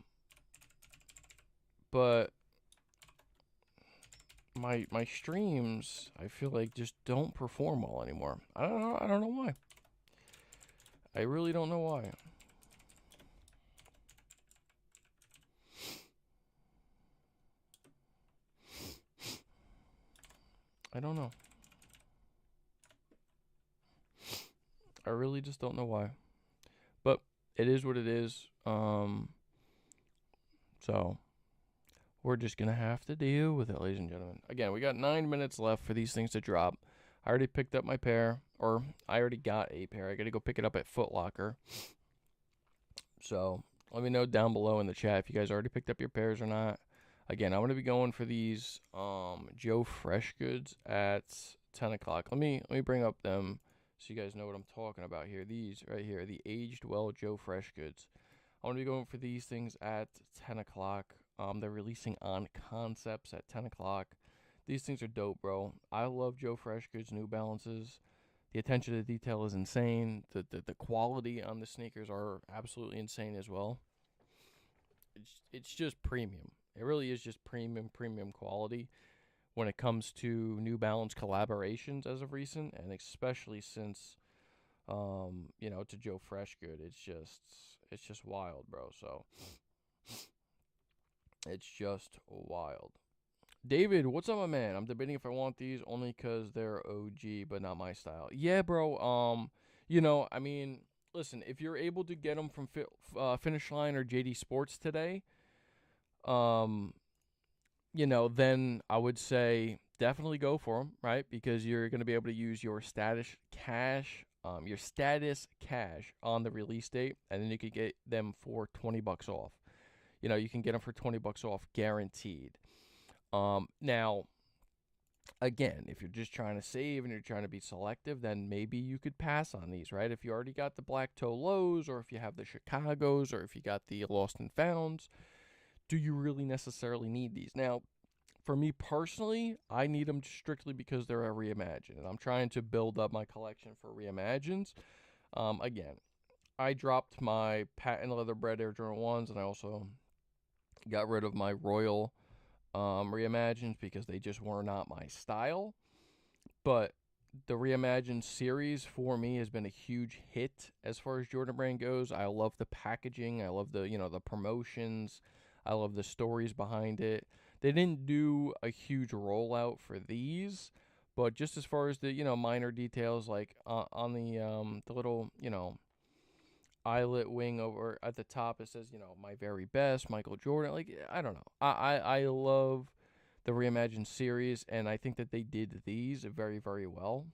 my streams, I feel like, just don't perform well anymore. I don't know why. I really don't know why. I don't know. I really just don't know why. But it is what it is. So we're just gonna have to deal with it, ladies and gentlemen. Again, we got 9 minutes left for these things to drop. I already picked up my pair, or I already got a pair. I gotta go pick it up at Foot Locker. So let me know down below in the chat if you guys already picked up your pairs or not. Again, I'm gonna be going for these Joe Fresh goods at 10 o'clock. Let me bring up them so you guys know what I'm talking about here. These right here, the aged well Joe Fresh goods. I'm gonna be going for these things at 10 o'clock. They're releasing on concepts at 10 o'clock. These things are dope, bro. I love Joe Fresh goods, New Balances. The attention to detail is insane. The quality on the sneakers are absolutely insane as well. It's just premium. It really is just premium quality when it comes to New Balance collaborations as of recent, and especially since it's a Joe Fresh good. It's just wild, bro. So it's just wild. David, what's up, my man? I'm debating if I want these only because they're OG, but not my style. Yeah, bro. I mean, listen, if you're able to get them from Finish Line or JD Sports today, um, then I would say definitely go for them, right? Because you're going to be able to use your status cash on the release date, and then you could get them for $20 off. You can get them for $20 off guaranteed. Now, again, if you're just trying to save and you're trying to be selective, then maybe you could pass on these, right? If you already got the Black Toe Lows, or if you have the Chicagos, or if you got the Lost and Founds, do you really necessarily need these? Now, for me personally, I need them strictly because they're a Reimagined, and I'm trying to build up my collection for Reimagineds. Again, I dropped my patent leather bred Air Jordan 1s, and I also got rid of my Royal Reimagined because they just were not my style. But the Reimagined series for me has been a huge hit as far as Jordan Brand goes. I love the packaging. I love the promotions. I love the stories behind it. They didn't do a huge rollout for these, but just as far as the minor details, like on the little eyelet wing over at the top, it says my very best Michael Jordan. Like, I don't know. I love the Reimagined series, and I think that they did these very, very well.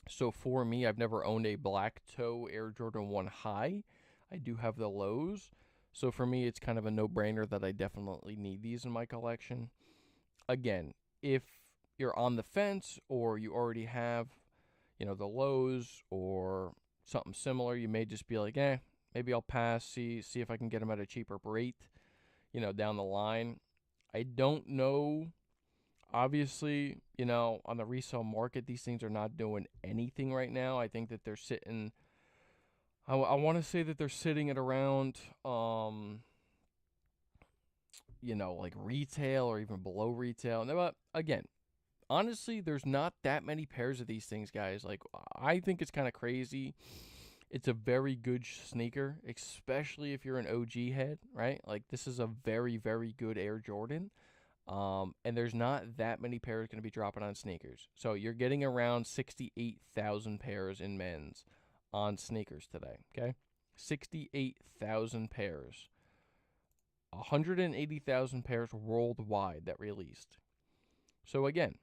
So for me, I've never owned a black toe Air Jordan 1 high. I do have the lows. So for me, it's kind of a no-brainer that I definitely need these in my collection. Again, if you're on the fence or you already have, the lows or something similar, you may just be like, maybe I'll pass, see if I can get them at a cheaper rate, down the line. I don't know. Obviously, on the resale market, these things are not doing anything right now. I think that they're sitting I want to say that they're sitting at around, like retail or even below retail. But again, honestly, there's not that many pairs of these things, guys. Like, I think it's kind of crazy. It's a very good sneaker, especially if you're an OG head, right? Like, this is a very, very good Air Jordan. And there's not that many pairs going to be dropping on sneakers. So you're getting around 68,000 pairs in men's on sneakers today, okay? 68,000 pairs. 180,000 pairs worldwide that released. So again,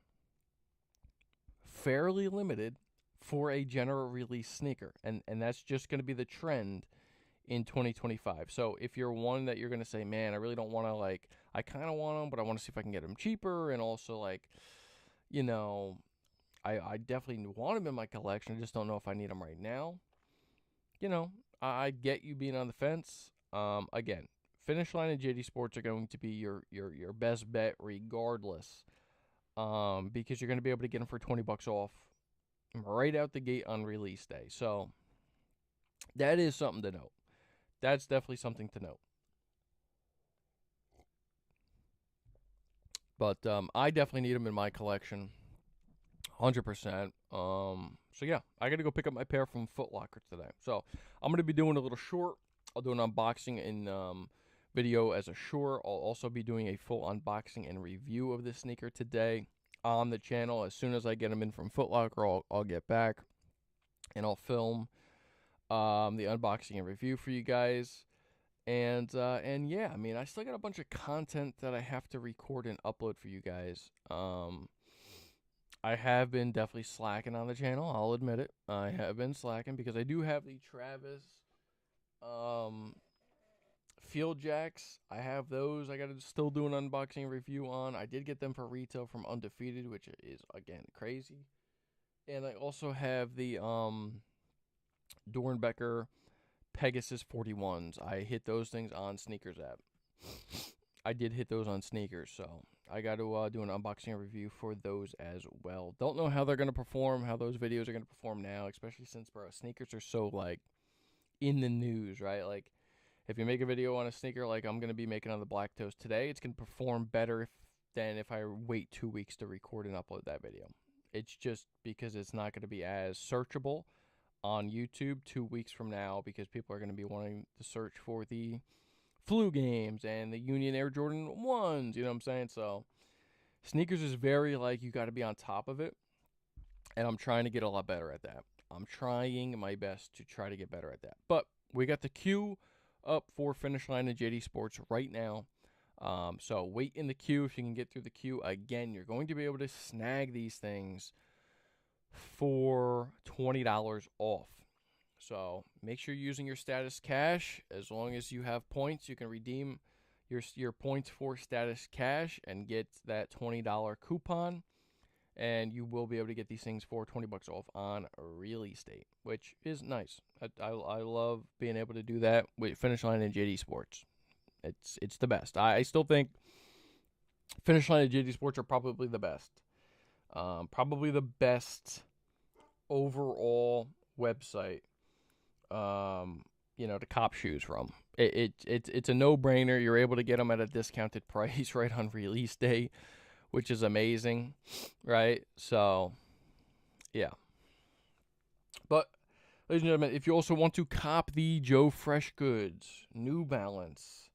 fairly limited for a general release sneaker. And that's just going to be the trend in 2025. So if you're one that you're going to say, man, I really don't want to, like, I kind of want them, but I want to see if I can get them cheaper. And also, like, I definitely want them in my collection. I just don't know if I need them right now. I get you being on the fence. Again, Finish Line and JD Sports are going to be your best bet regardless. Because you're going to be able to get them for $20 off right out the gate on release day. So that is something to note. That's definitely something to note. But I definitely need them in my collection. 100%. So yeah, I got to go pick up my pair from Foot Locker today. So I'm going to be doing a little short. I'll do an unboxing and video as a short. I'll also be doing a full unboxing and review of this sneaker today on the channel. As soon as I get them in from Foot Locker, I'll get back and I'll film the unboxing and review for you guys. And yeah, I mean, I still got a bunch of content that I have to record and upload for you guys. I have been definitely slacking on the channel. I'll admit it. I have been slacking because I do have the Travis Field Jacks. I have those. I got to still do an unboxing review on. I did get them for retail from Undefeated, which is, again, crazy. And I also have the Dornbecker Pegasus 41s. I hit those things on Sneakers app. I did hit those on Sneakers, so I got to do an unboxing and review for those as well. Don't know how they're going to perform, how those videos are going to perform now, especially since, bro, sneakers are so, like, in the news, right? Like, if you make a video on a sneaker like I'm going to be making on the Black Toast today, it's going to perform better than if I wait 2 weeks to record and upload that video. It's just because it's not going to be as searchable on YouTube 2 weeks from now because people are going to be wanting to search for the flu games and the Union Air Jordan 1s, you know what I'm saying? So sneakers is very, like, you got to be on top of it, and I'm trying to get a lot better at that. I'm trying my best to try to get better at that. But we got the queue up for Finish Line and JD Sports right now. So wait in the queue if you can get through the queue. Again, you're going to be able to snag these things for $20 off. So make sure you're using your status cash. As long as you have points, you can redeem your points for status cash and get that $20 coupon. And you will be able to get these things for $20 off on release date, which is nice. I love being able to do that with Finish Line and JD Sports. It's the best. I still think Finish Line and JD Sports are probably the best. Probably the best overall website, to cop shoes from. It's a no-brainer. You're able to get them at a discounted price right on release day, which is amazing, right? So, yeah. But, ladies and gentlemen, if you also want to cop the Joe Fresh Goods, New Balance,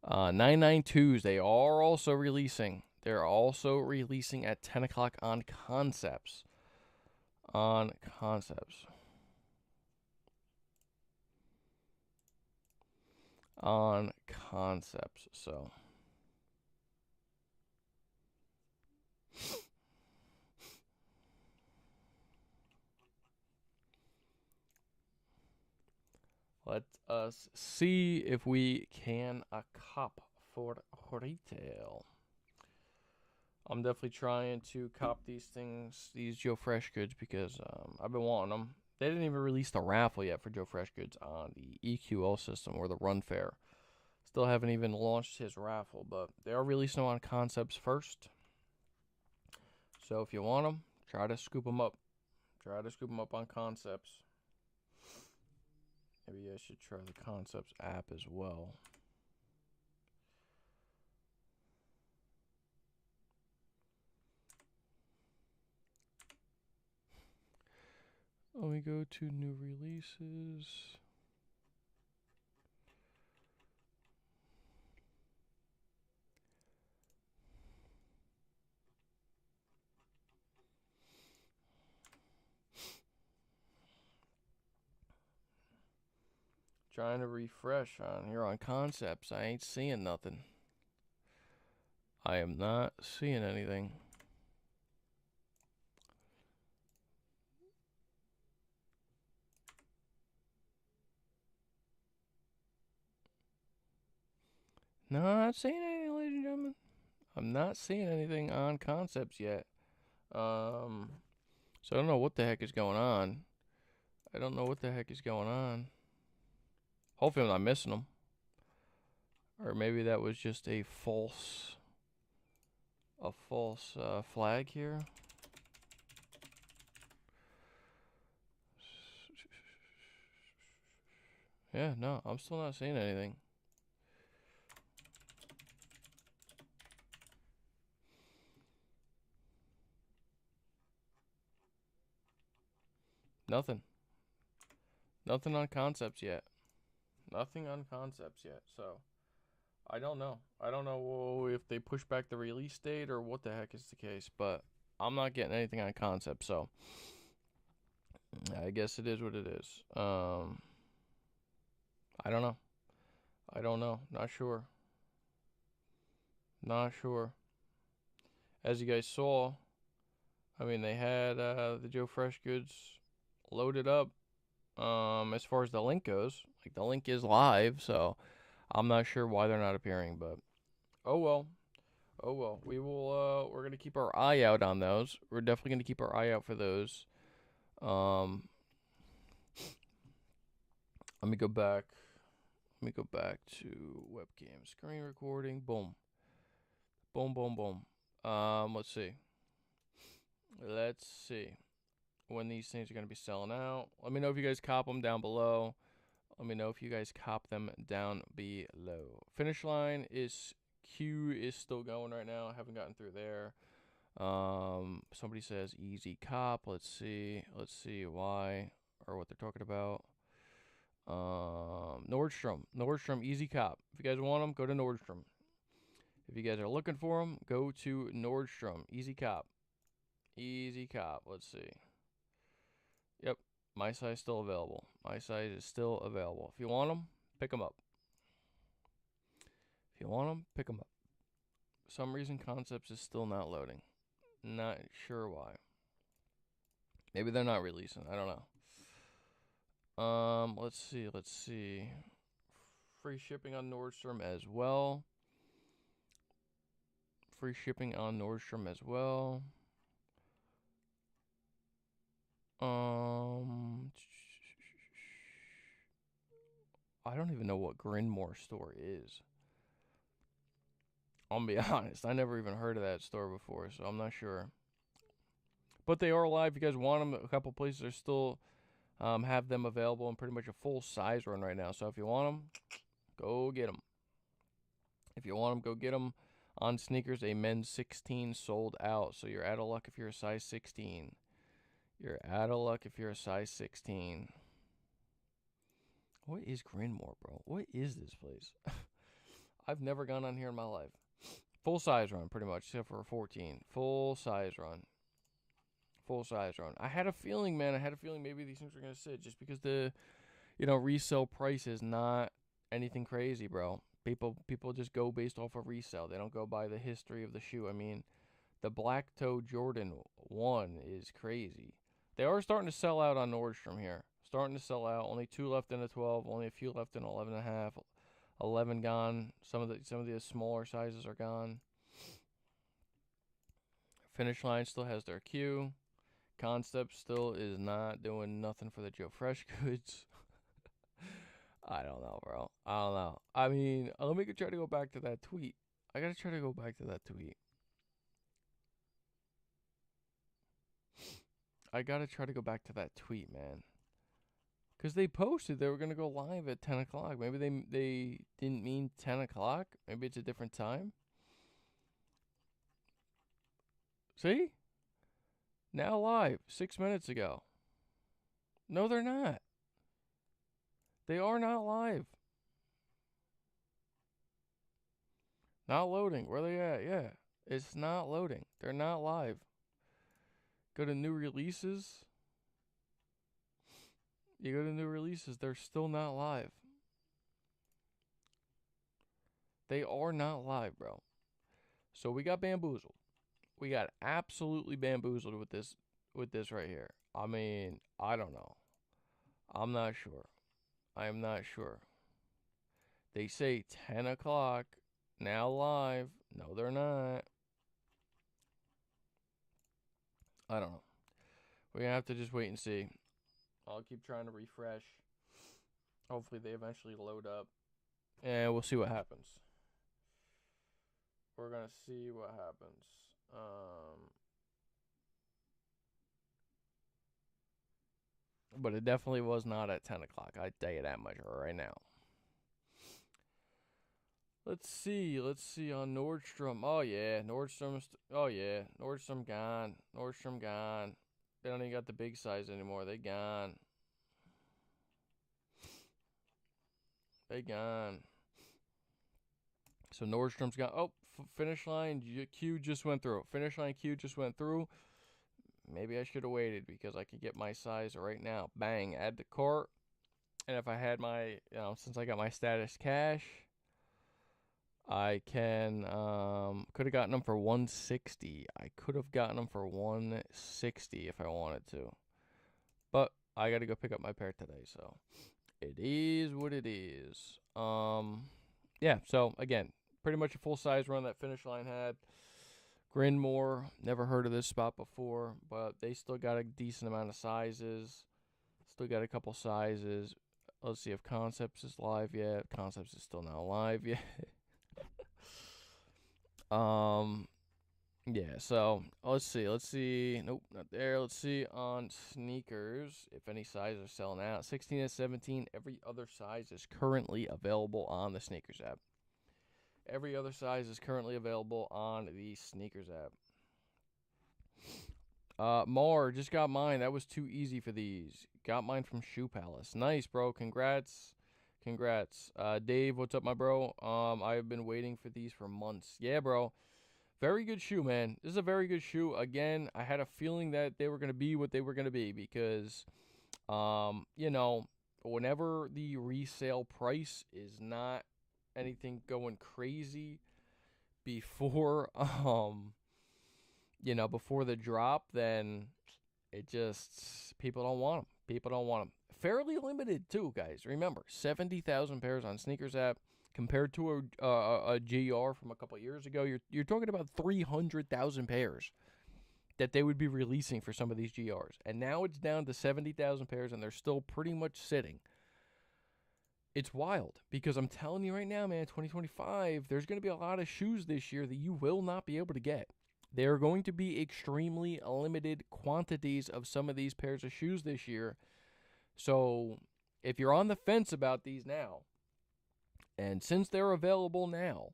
992s, they are also releasing. They're also releasing at 10 o'clock on Concepts. On Concepts. So... let us see if we can cop for retail. I'm definitely trying to cop these things, these Joe Fresh Goods, because I've been wanting them. They didn't even release the raffle yet for Joe Fresh Goods on the EQL system or the Run Fair. Still haven't even launched his raffle, but they are releasing them on Concepts first. So if you want them, try to scoop them up. Try to scoop them up on Concepts. Maybe I should try the Concepts app as well. Let me go to new releases. Trying to refresh on here on Concepts. I ain't seeing nothing. I am not seeing anything. No, I'm not seeing anything, ladies and gentlemen. I'm not seeing anything on Concepts yet. So I don't know what the heck is going on. I don't know what the heck is going on. Hopefully I'm not missing them. Or maybe that was just a false flag here. Yeah, no, I'm still not seeing anything. Nothing. Nothing on Concepts yet. Nothing on Concepts yet. So I don't know. I don't know if they push back the release date or what the heck is the case, but I'm not getting anything on Concept, so I guess it is what it is. I don't know. I don't know. Not sure. Not sure. As you guys saw, I mean, they had the Joe Fresh goods loaded up. As far as the link goes, like the link is live, so I'm not sure why they're not appearing, but oh well. Oh well. We will we're gonna keep our eye out on those. We're definitely gonna keep our eye out for those. Let me go back. Let me go back to webcam screen recording. Boom. Boom, boom, boom. Let's see. Let's see when these things are going to be selling out. Let me know if you guys cop them down below. Let me know if you guys cop them down below. Finish line is Q is still going right now. I haven't gotten through there. Somebody says easy cop. Let's see why or what they're talking about. Nordstrom easy cop. If you guys want them, go to Nordstrom. If you guys are looking for them, go to Nordstrom. Easy cop. Easy cop. Let's see. Yep. My size still available. My size is still available. If you want them, pick them up. If you want them, pick them up. For some reason, Concepts is still not loading. Not sure why. Maybe they're not releasing. I don't know. Let's see. Free shipping on Nordstrom as well. Free shipping on Nordstrom as well. I don't even know what Grinmore store is. I'll be honest. I never even heard of that store before, so I'm not sure. But they are live. If you guys want them, a couple places are still have them available in pretty much a full size run right now. So if you want them, go get them. If you want them, go get them. On sneakers, a men's 16 sold out. So you're out of luck if you're a size 16. You're out of luck if you're a size 16. What is Grinmore, bro? What is this place? I've never gone on here in my life. Full size run, pretty much, except for a 14. Full size run. Full size run. I had a feeling, man. I had a feeling maybe these things were going to sit just because the, resale price is not anything crazy, bro. People just go based off of resale. They don't go by the history of the shoe. I mean, the Black Toe Jordan 1 is crazy. They are starting to sell out on Nordstrom here. Starting to sell out. Only 2 left in a 12. Only a few left in 11.5. 11 gone. Some of the smaller sizes are gone. Finish Line still has their queue. Concept still is not doing nothing for the Joe Fresh goods. I don't know, bro. I don't know. I mean, let me try to go back to that tweet. I gotta try to go back to that tweet. I gotta try to go back to that tweet, man. Because they posted they were going to go live at 10 o'clock. Maybe they didn't mean 10 o'clock. Maybe it's a different time. See? Now live, 6 minutes ago. No, they're not. They are not live. Not loading. Where are they at? Yeah. It's not loading. They're not live. Go to new releases. You go to new releases, they're still not live. They are not live, bro. So we got bamboozled. We got absolutely bamboozled with this right here. I mean, I don't know. I'm not sure. I am not sure. They say 10 o'clock, now live. No, they're not. I don't know. We're going to have to just wait and see. I'll keep trying to refresh. Hopefully they eventually load up. And we'll see what happens. We're going to see what happens. But it definitely was not at 10 o'clock. I tell you that much right now. Let's see on Nordstrom. Oh yeah, Nordstrom gone. Nordstrom gone. They don't even got the big size anymore. They gone. They gone. So Nordstrom's gone. Oh, finish line Q just went through. Finish line Q just went through. Maybe I should have waited because I could get my size right now. Bang, add to cart. And if I had my, since I got my status cash, I can, could have gotten them for 160. I could have gotten them for 160 if I wanted to. But I got to go pick up my pair today, so it is what it is. Yeah, so again, pretty much a full size run that Finish Line had. Grinmore, never heard of this spot before, but they still got a decent amount of sizes. Still got a couple sizes. Let's see if Concepts is live yet. Concepts is still not live yet. Yeah, so let's see. Nope, not there. Let's see on sneakers if any sizes are selling out. 16 and 17, every other size is currently available on the sneakers app. Every other size is currently available on the sneakers app. More, just got mine. That was too easy for these. Got mine from Shoe Palace. Nice, bro. Congrats. Dave, what's up, my bro? I've been waiting for these for months. Yeah, bro. Very good shoe, man. This is a very good shoe. Again, I had a feeling that they were going to be what they were going to be because, whenever the resale price is not anything going crazy before, before the drop, then it just, people don't want them. Fairly limited, too, guys. Remember, 70,000 pairs on Sneakers app. Compared to a GR from a couple of years ago, you're talking about 300,000 pairs that they would be releasing for some of these GRs. And now it's down to 70,000 pairs, and they're still pretty much sitting. It's wild, because I'm telling you right now, man, 2025, there's going to be a lot of shoes this year that you will not be able to get. There are going to be extremely limited quantities of some of these pairs of shoes this year. So if you're on the fence about these now, and since they're available now,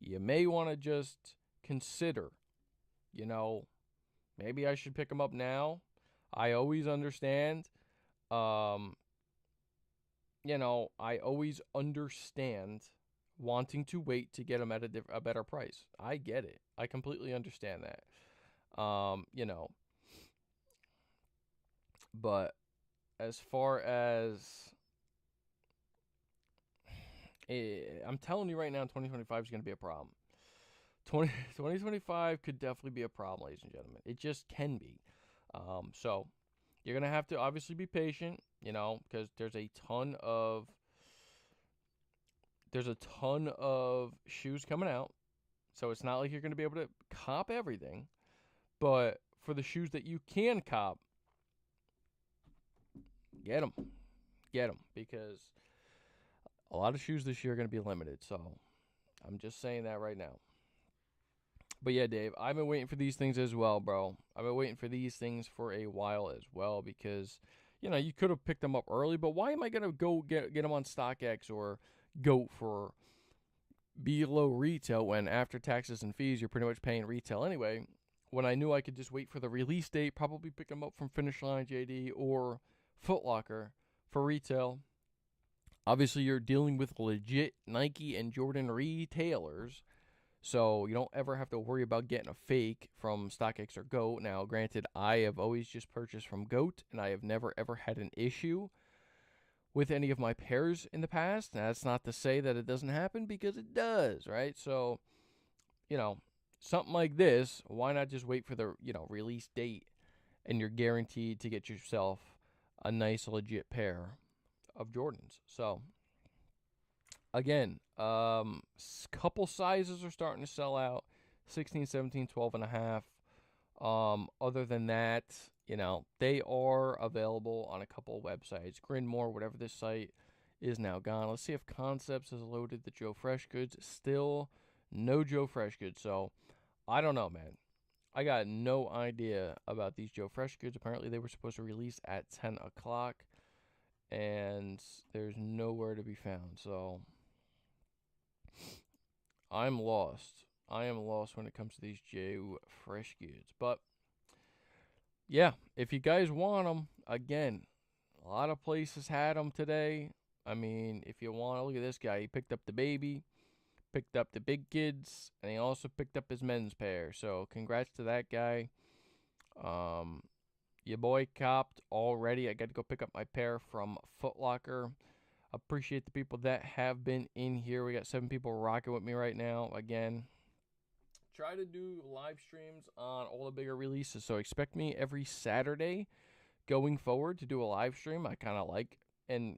you may want to just consider, maybe I should pick them up now. I always understand, I always understand wanting to wait to get them at a better price. I get it. I completely understand that. But as far as I'm telling you right now, 2025 is going to be a problem. 2025 could definitely be a problem, ladies and gentlemen. It just can be. So you're going to have to obviously be patient, because there's a ton of shoes coming out. So it's not like you're going to be able to cop everything. But for the shoes that you can cop, get them. Because a lot of shoes this year are going to be limited, so I'm just saying that right now. But yeah, Dave, I've been waiting for these things as well, bro. I've been waiting for these things for a while as well because, you could have picked them up early, but why am I gonna go get them on StockX or GOAT for below retail when after taxes and fees you're pretty much paying retail anyway? When I knew I could just wait for the release date, probably pick them up from Finish Line, JD, or Foot Locker for retail. Obviously, you're dealing with legit Nike and Jordan retailers, so you don't ever have to worry about getting a fake from StockX or GOAT. Now, granted, I have always just purchased from GOAT, and I have never ever had an issue with any of my pairs in the past. Now, that's not to say that it doesn't happen, because it does, right? So, you know, something like this, why not just wait for the, release date, and you're guaranteed to get yourself a nice legit pair of Jordans. So again, couple sizes are starting to sell out, 16, 17, 12 and a half. Other than that, they are available on a couple of websites. Grindmore, whatever this site is, now gone. Let's see if Concepts has loaded the Joe Fresh goods. Still no Joe Fresh goods. So I don't know, man. I got no idea about these Joe Fresh goods. Apparently they were supposed to release at 10 o'clock, and there's nowhere to be found. So I'm lost. I am lost when it comes to these Joe Fresh goods. But yeah, if you guys want them, again, a lot of places had them today. I mean, if you want to look at this guy, he picked up the baby, picked up the big kids, and he also picked up his men's pair. So congrats to that guy. Your boy copped already. I got to go pick up my pair from Foot Locker. Appreciate the people that have been in here. We got 7 people rocking with me right now. Again, try to do live streams on all the bigger releases. So expect me every Saturday going forward to do a live stream. I kind of like, and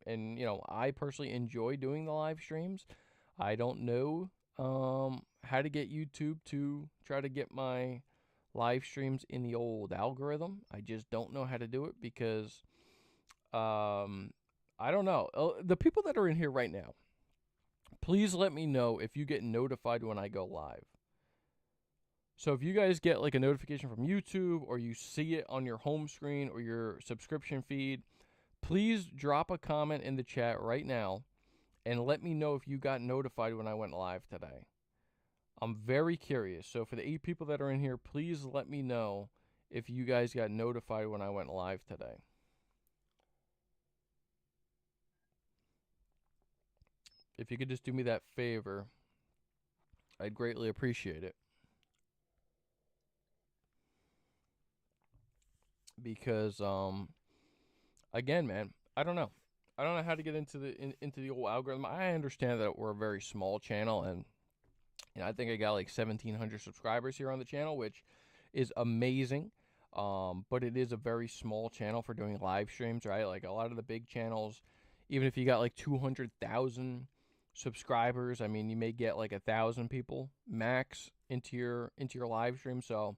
I personally enjoy doing the live streams. I don't know how to get YouTube to try to get my live streams in the old algorithm. I just don't know how to do it, because I don't know. The people that are in here right now, please let me know if you get notified when I go live. So if you guys get like a notification from YouTube, or you see it on your home screen or your subscription feed, please drop a comment in the chat right now and let me know if you got notified when I went live today. I'm very curious. So for the 8 people that are in here, please let me know if you guys got notified when I went live today. If you could just do me that favor, I'd greatly appreciate it. Because again, man, I don't know. I don't know how to get into the old algorithm. I understand that we're a very small channel, and I think I got like 1,700 subscribers here on the channel, which is amazing. But it is a very small channel for doing live streams, right? Like a lot of the big channels, even if you got like 200,000 subscribers, I mean, you may get like 1,000 people max into your live stream. So,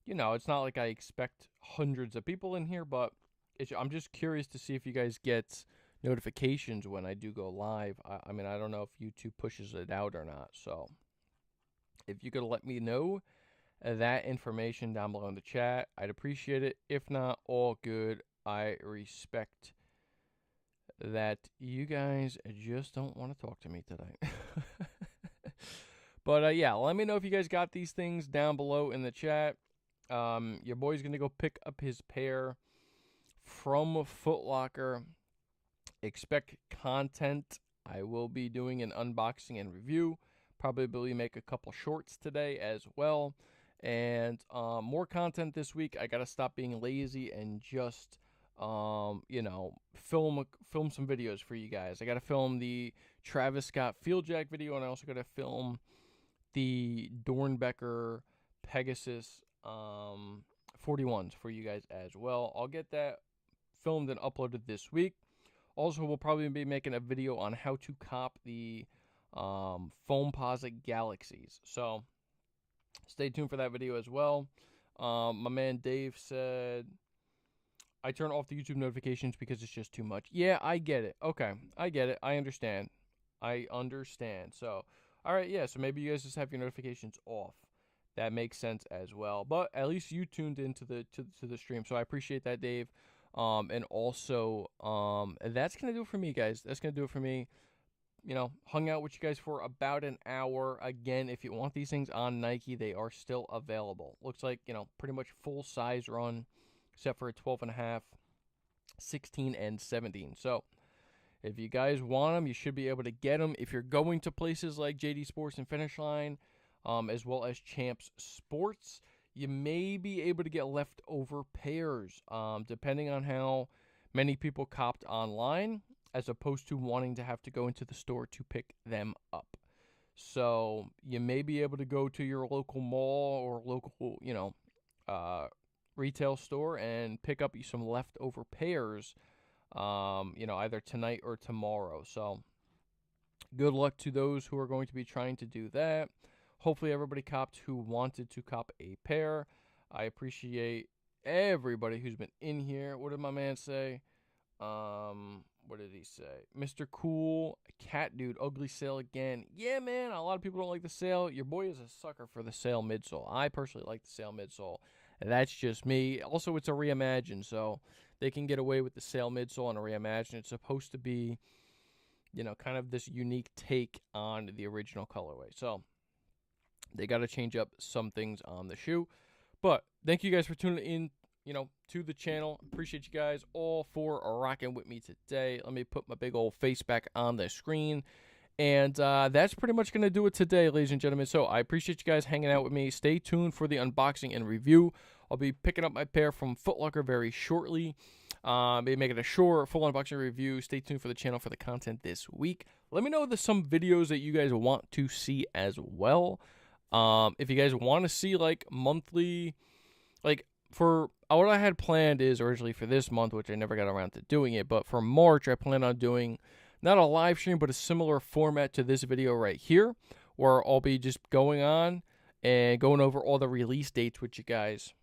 it's not like I expect hundreds of people in here, but I'm just curious to see if you guys get notifications when I do go live. I mean, I don't know if YouTube pushes it out or not. So if you could let me know that information down below in the chat, I'd appreciate it. If not, all good. I respect that you guys just don't want to talk to me today. But yeah, let me know if you guys got these things down below in the chat. Your boy's going to go pick up his pair from Foot Locker. Expect content. I will be doing an unboxing and review. Probably make a couple shorts today as well. And more content this week. I got to stop being lazy and just, film some videos for you guys. I got to film the Travis Scott Fieldjack video, and I also got to film the Dornbecker Pegasus 41s for you guys as well. I'll get that filmed and uploaded this week. Also, we'll probably be making a video on how to cop the Foamposite Galaxies. So stay tuned for that video as well. My man Dave said, I turn off the YouTube notifications because it's just too much. Yeah, I get it. Okay, I get it. I understand. So, all right, yeah, so maybe you guys just have your notifications off. That makes sense as well. But at least you tuned into the stream, so I appreciate that, Dave. And also, that's going to do it for me, guys. That's going to do it for me. Hung out with you guys for about an hour. Again, if you want these things on Nike, they are still available. Looks like, pretty much full size run, except for a 12 and a half, 16, and 17. So if you guys want them, you should be able to get them. If you're going to places like JD Sports and Finish Line, as well as Champs Sports, you may be able to get leftover pairs, depending on how many people copped online, as opposed to wanting to have to go into the store to pick them up. So you may be able to go to your local mall or local, retail store and pick up some leftover pairs, either tonight or tomorrow. So good luck to those who are going to be trying to do that. Hopefully everybody copped who wanted to cop a pair. I appreciate everybody who's been in here. What did my man say? What did he say? Mr. Cool, Cat Dude, ugly sale again. Yeah, man, a lot of people don't like the sale. Your boy is a sucker for the sale midsole. I personally like the sale midsole. That's just me. Also, it's a Reimagined, so they can get away with the sale midsole and a Reimagined. It's supposed to be, kind of this unique take on the original colorway. So they got to change up some things on the shoe. But thank you guys for tuning in, to the channel. Appreciate you guys all for rocking with me today. Let me put my big old face back on the screen. And that's pretty much going to do it today, ladies and gentlemen. So I appreciate you guys hanging out with me. Stay tuned for the unboxing and review. I'll be picking up my pair from Foot Locker very shortly. Maybe making a short, full unboxing review. Stay tuned for the channel for the content this week. Let me know if there's some videos that you guys want to see as well. If you guys want to see, monthly, for what I had planned is originally for this month, which I never got around to doing it, but for March, I plan on doing not a live stream, but a similar format to this video right here, where I'll be just going on and going over all the release dates with you guys,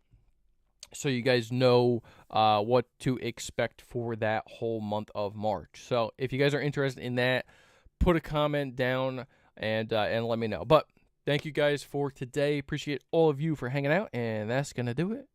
so you guys know what to expect for that whole month of March. So if you guys are interested in that, put a comment down and let me know. But thank you guys for today. Appreciate all of you for hanging out, and that's going to do it.